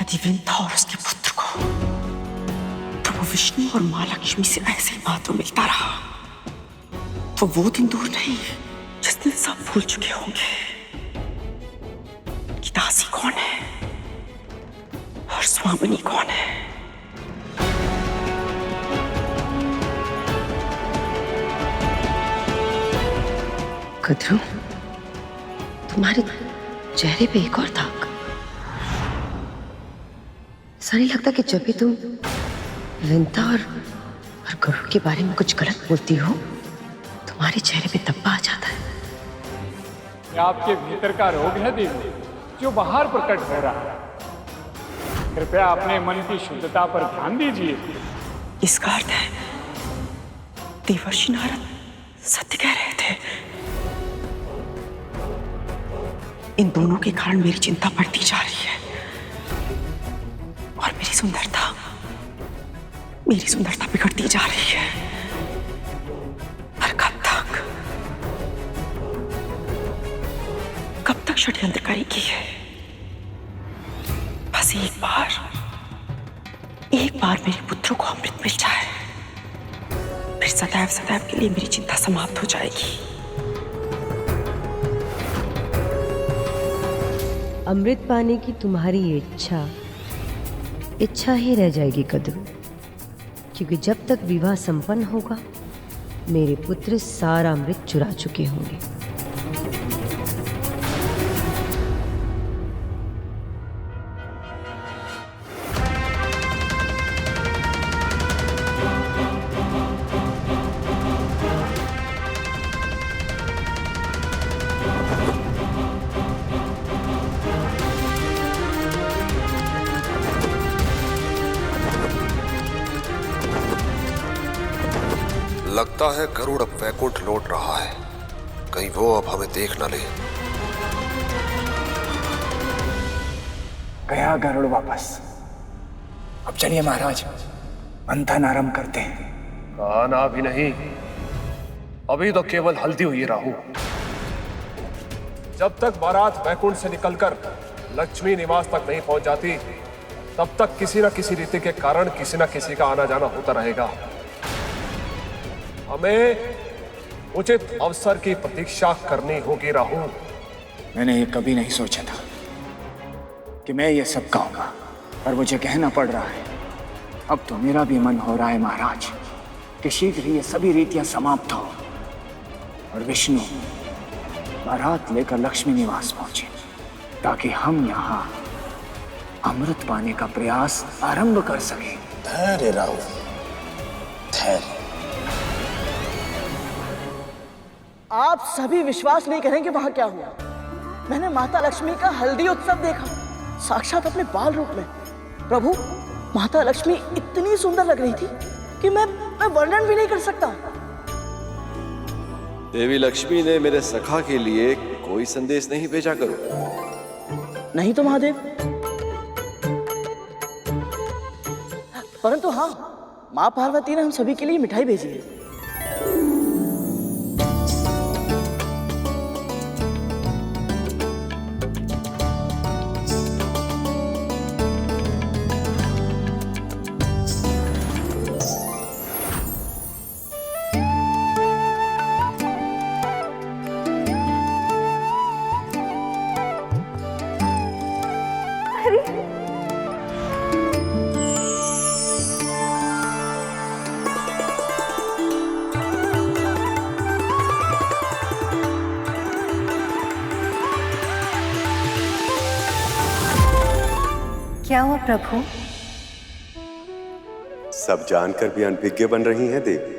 यदि वृंदा और उसके पुत्र को प्रभु विष्णु और माँ लक्ष्मी से ऐसे ही महत्व मिलता रहा, तो वो दिन दूर नहीं जिस दिन सब भूल चुके होंगे कि दासी कौन है और स्वामिनी कौन है। कद्रू, तुम्हारे चेहरे पे एक और दाग। ऐसा नहीं लगता कि जब भी तुम विंता और गरुड़ के बारे में कुछ गलत बोलती हो, तुम्हारे चेहरे पे धब्बा आ जाता है। ये आपके भीतर का रोग है देवी, जो बाहर प्रकट हो रहा है। कृपया अपने मन की शुद्धता पर ध्यान दीजिए। इसका अर्थ है देवर्षि नारद सत्य कह रहे थे। इन दोनों के कारण मेरी चिंता बढ़ती जा रही है, और मेरी सुंदरता बिगड़ती जा रही है। पर कब तक षड्यंत्र करेगी है? बस एक बार मेरे पुत्रों को अमृत मिल जाए, फिर सदैव सदैव के लिए मेरी चिंता समाप्त हो जाएगी। अमृत पाने की तुम्हारी इच्छा ही रह जाएगी कद्रू, क्योंकि जब तक विवाह संपन्न होगा, मेरे पुत्र सारा अमृत चुरा चुके होंगे। लगता है गरुड़ अब वैकुंठ लौट रहा है, कहीं वो अब हमें देख न ले। गया गरुड़ वापस। अब चलिए महाराज, मंथन आरंभ करते हैं। खाना भी नहीं, अभी तो केवल हल्दी हुई राहु। जब तक बारात वैकुंठ से निकलकर लक्ष्मी निवास तक नहीं पहुंच जाती, तब तक किसी न किसी रीति के कारण किसी न किसी का आना जाना होता रहेगा। हमें उचित अवसर की प्रतीक्षा करनी होगी राहु। मैंने ये कभी नहीं सोचा था कि मैं ये सब कहूंगा, पर मुझे कहना पड़ रहा है। अब तो मेरा भी मन हो रहा है महाराज कि शीघ्र ही ये सभी रीतियां समाप्त हो और विष्णु बारात लेकर लक्ष्मी निवास पहुंचे, ताकि हम यहाँ अमृत पाने का प्रयास आरंभ कर सकें। धैर्य राहुल, धैर्य। आप सभी विश्वास नहीं करेंगे वहां क्या हुआ। मैंने माता लक्ष्मी का हल्दी उत्सव देखा, साक्षात अपने बाल रूप में। प्रभु, माता लक्ष्मी इतनी सुंदर लग रही थी कि मैं वर्णन भी नहीं कर सकता। देवी लक्ष्मी ने मेरे सखा के लिए कोई संदेश नहीं भेजा करो। नहीं तो महादेव, परंतु हाँ, माँ पार्वती ने हम सभी के लिए मिठाई भेजी है। क्या हुआ प्रभु? सब जानकर भी अनभिज्ञ बन रही हैं देवी।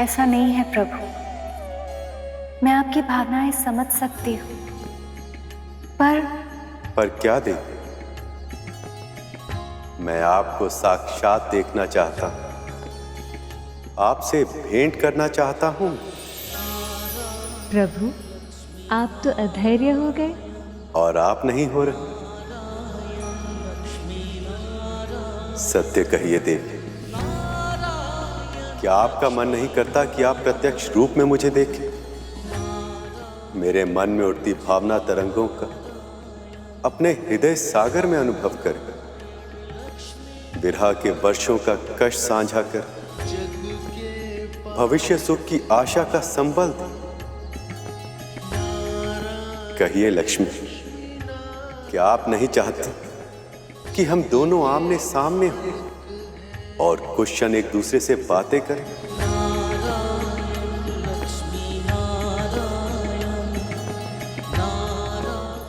ऐसा नहीं है प्रभु, मैं आपकी भावनाएं समझ सकती हूँ, पर क्या देवी? मैं आपको साक्षात देखना चाहता हूं, आपसे भेंट करना चाहता हूं। प्रभु, आप तो अधैर्य हो गए। और आप नहीं हो रहे। सत्य कहिए देवी, क्या आपका मन नहीं करता कि आप प्रत्यक्ष रूप में मुझे देखें? मेरे मन में उठती भावना तरंगों का अपने हृदय सागर में अनुभव कर, विरह के वर्षों का कष्ट साझा कर, भविष्य सुख की आशा का संबल दे। कहिए लक्ष्मी, क्या आप नहीं चाहते कि हम दोनों आमने सामने हों और कुछ क्षण एक दूसरे से बातें करें?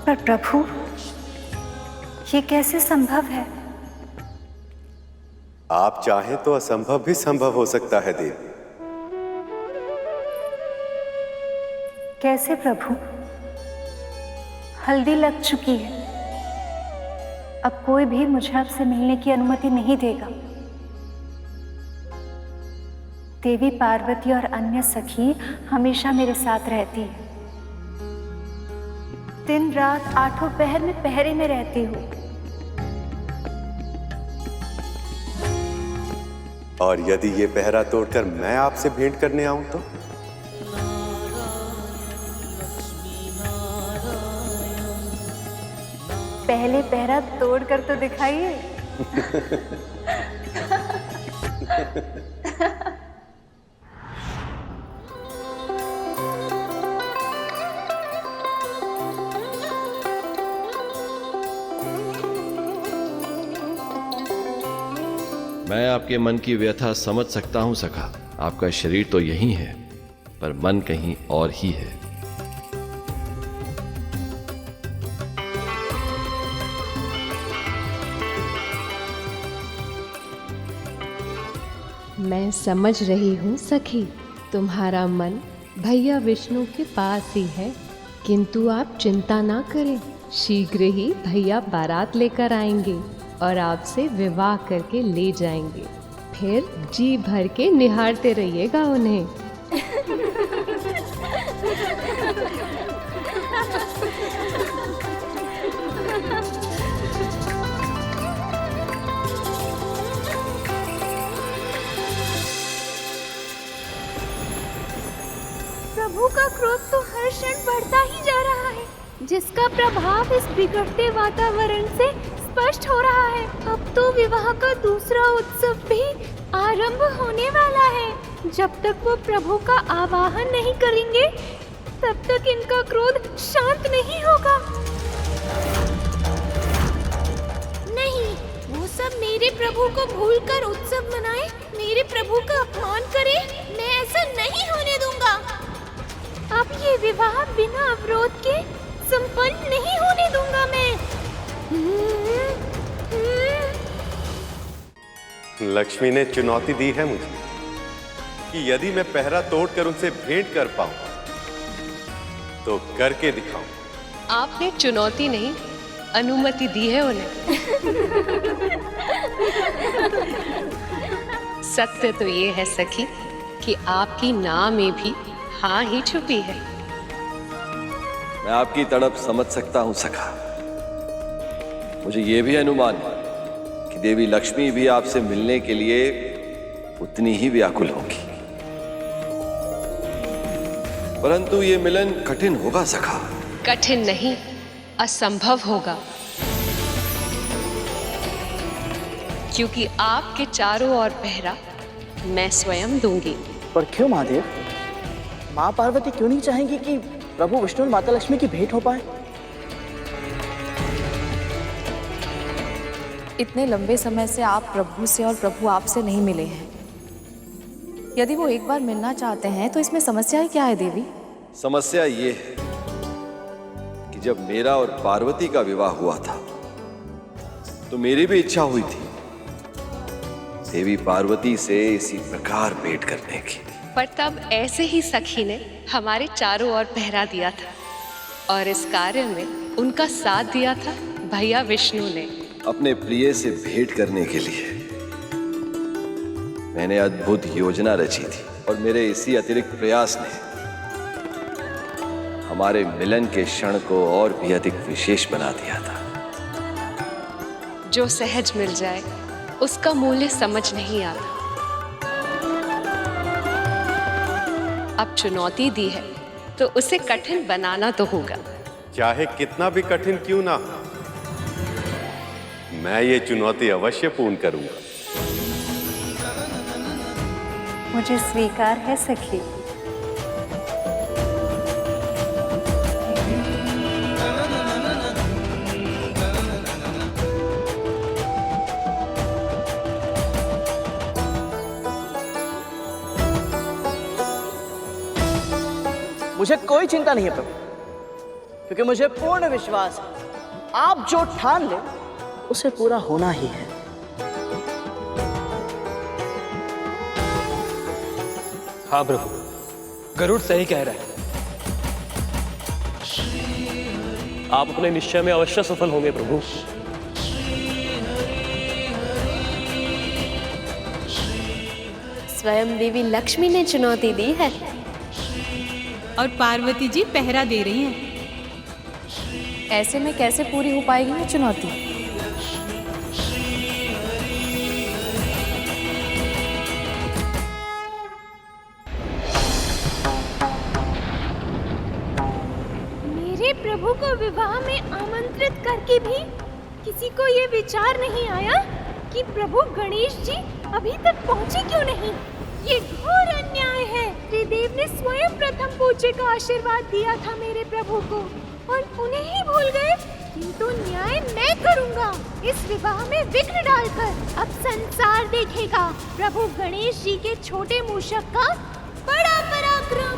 पर प्रभु, ये कैसे संभव है? आप चाहें तो असंभव भी संभव हो सकता है देवी। कैसे प्रभु? हल्दी लग चुकी है, अब कोई भी मुझे आपसे मिलने की अनुमति नहीं देगा। देवी पार्वती और अन्य सखी हमेशा मेरे साथ रहती है। दिन रात आठों पहर में पहरे में रहती हूँ। और यदि ये पहरा तोड़कर मैं आपसे भेंट करने आऊं तो? पहले पहरा तोड़ कर तो दिखाइए। मैं आपके मन की व्यथा समझ सकता हूं सखा। आपका शरीर तो यही है, पर मन कहीं और ही है। मैं समझ रही हूँ सखी, तुम्हारा मन भैया विष्णु के पास ही है, किंतु आप चिंता ना करें। शीघ्र ही भैया बारात लेकर आएंगे और आपसे विवाह करके ले जाएंगे। फिर जी भर के निहारते रहिएगा उन्हें। प्रभु का क्रोध तो हर क्षण बढ़ता ही जा रहा है, जिसका प्रभाव इस बिगड़ते वातावरण से स्पष्ट हो रहा है। अब तो विवाह का दूसरा उत्सव भी आरंभ होने वाला है। जब तक वो प्रभु का आवाहन नहीं करेंगे, तब तक इनका क्रोध शांत नहीं होगा। नहीं, वो सब मेरे प्रभु को भूलकर उत्सव मनाए, मेरे प्रभु का अपमान करे, मैं ऐसा नहीं होने दूंगा। अब ये विवाह बिना अवरोध के संपन्न नहीं होने दूंगा मैं। लक्ष्मी ने चुनौती दी है मुझे कि यदि मैं पहरा तोड़कर उनसे भेंट कर पाऊं तो करके दिखाऊं। आपने चुनौती नहीं, अनुमति दी है उन्हें। सत्य तो ये है सखी कि आपकी ना में भी हाँ ही छुपी है। मैं आपकी तड़प समझ सकता हूं सखा। मुझे यह भी अनुमान है कि देवी लक्ष्मी भी आपसे मिलने के लिए उतनी ही व्याकुल होगी, परंतु ये मिलन कठिन होगा सखा। कठिन नहीं, असंभव होगा, क्योंकि आपके चारों ओर पहरा मैं स्वयं दूंगी। पर क्यों महादेव? माँ पार्वती क्यों नहीं चाहेंगी कि प्रभु विष्णु और माता लक्ष्मी की भेंट हो पाए? इतने लंबे समय से आप प्रभु से और प्रभु आपसे नहीं मिले हैं। यदि वो एक बार मिलना चाहते हैं तो इसमें समस्या क्या है देवी? समस्या ये है कि जब मेरा और पार्वती का विवाह हुआ था तो मेरी भी इच्छा हुई थी देवी पार्वती से इसी प्रकार भेंट करने की, पर तब ऐसे ही सखी ने हमारे चारों ओर पहरा दिया था और इस कार्य में उनका साथ दिया था भैया विष्णु ने। अपने प्रिय से भेंट करने के लिए मैंने अद्भुत योजना रची थी और मेरे इसी अतिरिक्त प्रयास ने हमारे मिलन के क्षण को और भी अधिक विशेष बना दिया था। जो सहज मिल जाए उसका मूल्य समझ नहीं आता। अब चुनौती दी है तो उसे कठिन बनाना तो होगा। चाहे कितना भी कठिन क्यों ना हो, मैं ये चुनौती अवश्य पूर्ण करूंगा। मुझे स्वीकार है सखी। मुझे कोई चिंता नहीं है प्रभु, क्योंकि मुझे पूर्ण विश्वास है आप जो ठान ले उसे पूरा होना ही है। हाँ प्रभु, गरुड़ सही कह रहा है। आप अपने निश्चय में अवश्य सफल होंगे प्रभु। स्वयं देवी लक्ष्मी ने चुनौती दी है और पार्वती जी पहरा दे रही हैं। ऐसे में कैसे पूरी हो पाएगी ये चुनौती? मेरे प्रभु को विवाह में आमंत्रित करके भी किसी को ये विचार नहीं आया कि प्रभु गणेश जी अभी तक पहुंचे क्यों नहीं। ये घोर अन्याय है। त्रिदेव ने स्वयं प्रथम पूज्य का आशीर्वाद दिया था मेरे प्रभु को और उन्हें ही भूल गए। किंतु न्याय मैं करूंगा। इस विवाह में विघ्न डालकर अब संसार देखेगा प्रभु गणेश जी के छोटे मूषक का बड़ा पराक्रम।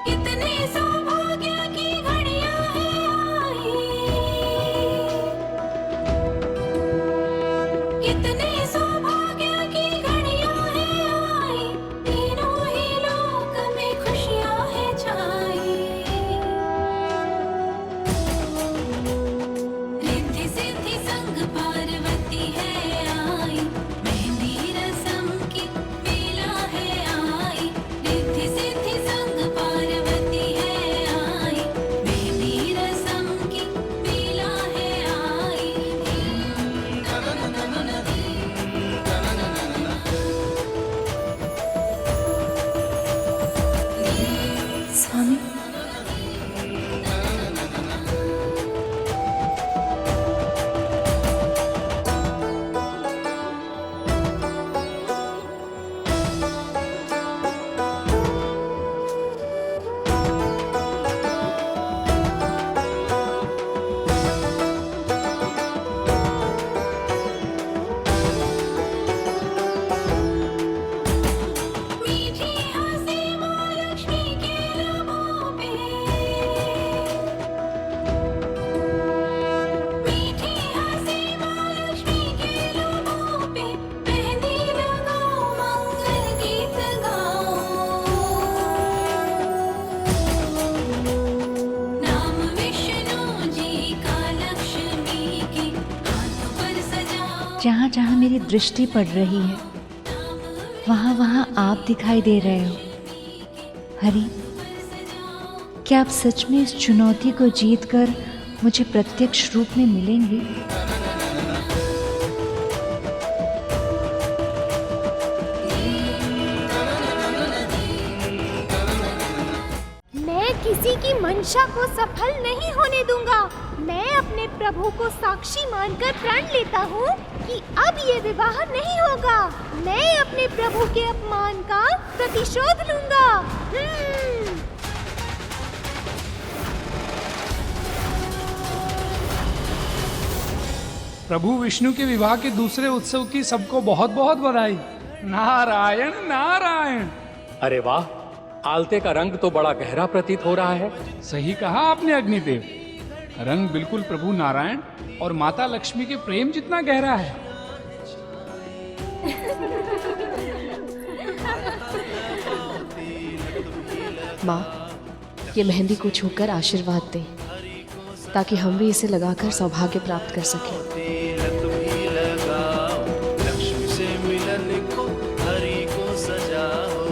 कितने सौभाग्य की घड़ियां हैं आई, कितने सौभाग्य की घड़ियां हैं आई, तीनों ही लोक में खुशियां हैं छाई। रिद्धि सिद्धि संग पार्वती है आई, मेहंदी रसम की मेला है आई। रिद्धि सिद्धि संग पार्वती है आई, मेहंदी रसम की मेला है आई। जहाँ जहाँ मेरी दृष्टि पड़ रही है वहाँ वहाँ आप दिखाई दे रहे हो। हरि, क्या आप सच में इस चुनौती को जीतकर मुझे प्रत्यक्ष रूप में मिलेंगे? मैं किसी की मंशा को सफल नहीं होने दूंगा। मैं अपने प्रभु को साक्षी मानकर प्रण लेता हूँ कि अब ये विवाह नहीं होगा। मैं अपने प्रभु के अपमान का प्रतिशोध लूंगा। प्रभु विष्णु के विवाह के दूसरे उत्सव की सबको बहुत बहुत बधाई। नारायण नारायण। अरे वाह, आलते का रंग तो बड़ा गहरा प्रतीत हो रहा है। सही कहा आपने अग्निदेव, रंग बिल्कुल प्रभु नारायण और माता लक्ष्मी के प्रेम जितना गहरा है। माँ, ये मेहंदी को छूकर आशीर्वाद दें ताकि हम भी इसे लगाकर सौभाग्य प्राप्त कर सकें। लक्ष्मी से मिलन को हरि को सजाओ।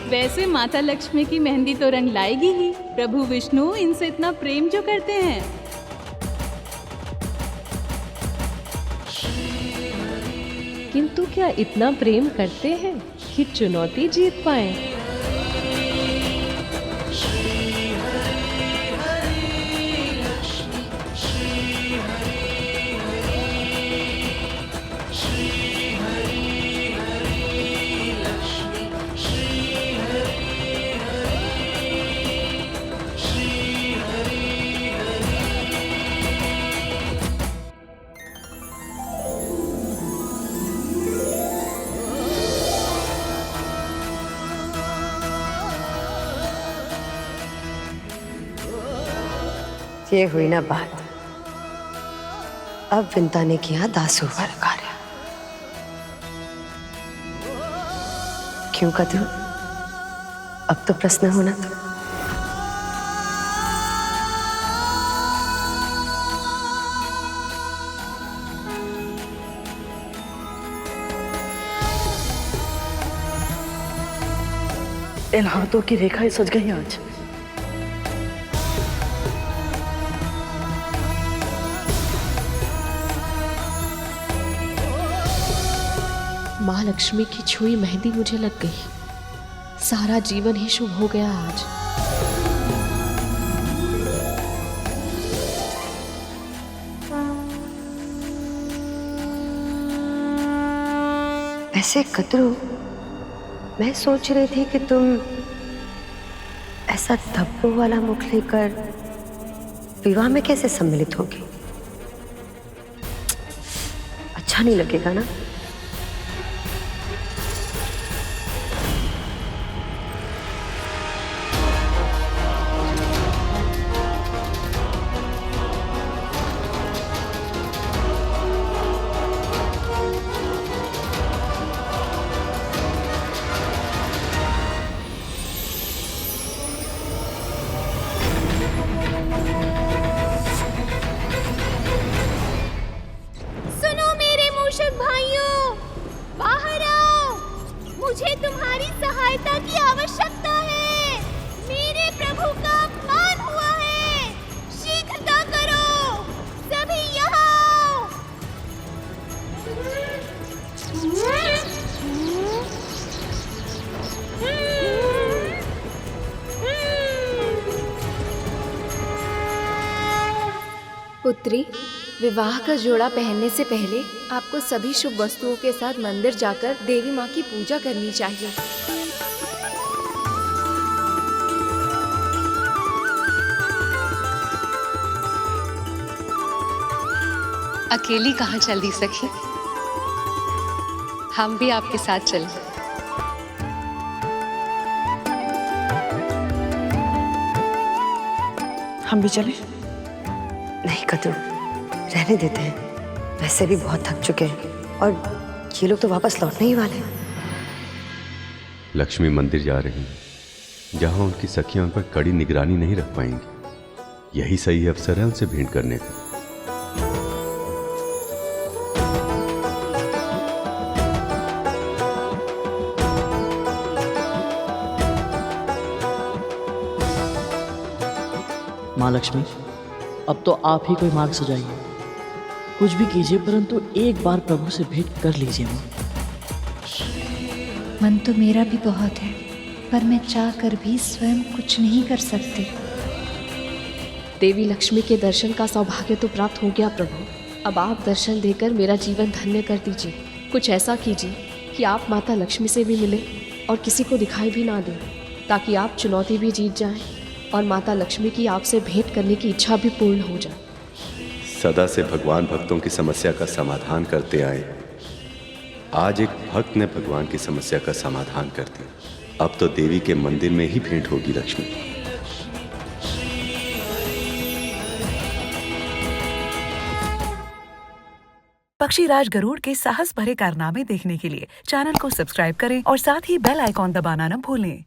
वैसे माता लक्ष्मी की मेहंदी तो रंग लाएगी ही। प्रभु विष्णु इनसे इतना प्रेम जो करते हैं। किंतु क्या इतना प्रेम करते हैं कि चुनौती जीत पाए? ये हुई ना बात। अब विंता ने किया दासू वाला कार्य। क्यों कद्रू, अब तो प्रश्न होना था। इन हाथों की रेखाएं सज गई आज। माँ लक्ष्मी की छुई मेहंदी मुझे लग गई। सारा जीवन ही शुभ हो गया आज। ऐसे कतरू, मैं सोच रही थी कि तुम ऐसा धब्बों वाला मुख लेकर विवाह में कैसे सम्मिलित होगी। अच्छा नहीं लगेगा ना। मुझे तुम्हारी सहायता की आवश्यकता है। मेरे प्रभु का अपमान हुआ है। शीघ्रता करो, सभी यहाँ आओ। पुत्री, विवाह का जोड़ा पहनने से पहले आपको सभी शुभ वस्तुओं के साथ मंदिर जाकर देवी माँ की पूजा करनी चाहिए। अकेली कहाँ चल दी सखी, हम भी आपके साथ चलें। हम भी चलें? नहीं कद्रू, रहने देते हैं। वैसे भी बहुत थक चुके हैं और ये लोग तो वापस लौटने ही वाले हैं। लक्ष्मी मंदिर जा रही हैं, जहां उनकी सखियां उन पर कड़ी निगरानी नहीं रख पाएंगी। यही सही अवसर है उनसे भेंट करने का। माँ लक्ष्मी, अब तो आप ही कोई मार्ग सजाइए, कुछ भी कीजिए, परंतु एक बार प्रभु से भेंट कर लीजिए माँ। मन तो मेरा भी बहुत है, पर मैं चाह कर भी स्वयं कुछ नहीं कर सकती। देवी लक्ष्मी के दर्शन का सौभाग्य तो प्राप्त हो गया प्रभु। अब आप दर्शन देकर मेरा जीवन धन्य कर दीजिए। कुछ ऐसा कीजिए कि आप माता लक्ष्मी से भी मिले और किसी को दिखाई भी ना दें, ताकि आप चुनौती भी जीत जाएं और माता लक्ष्मी की आपसे भेंट करने की इच्छा भी पूर्ण हो जाए। सदा से भगवान भक्तों की समस्या का समाधान करते आए, आज एक भक्त ने भगवान की समस्या का समाधान कर दिया। अब तो देवी के मंदिर में ही भेंट होगी लक्ष्मी। पक्षीराज गरुड़ के साहस भरे कारनामे देखने के लिए चैनल को सब्सक्राइब करें और साथ ही बेल आइकॉन दबाना न भूलें।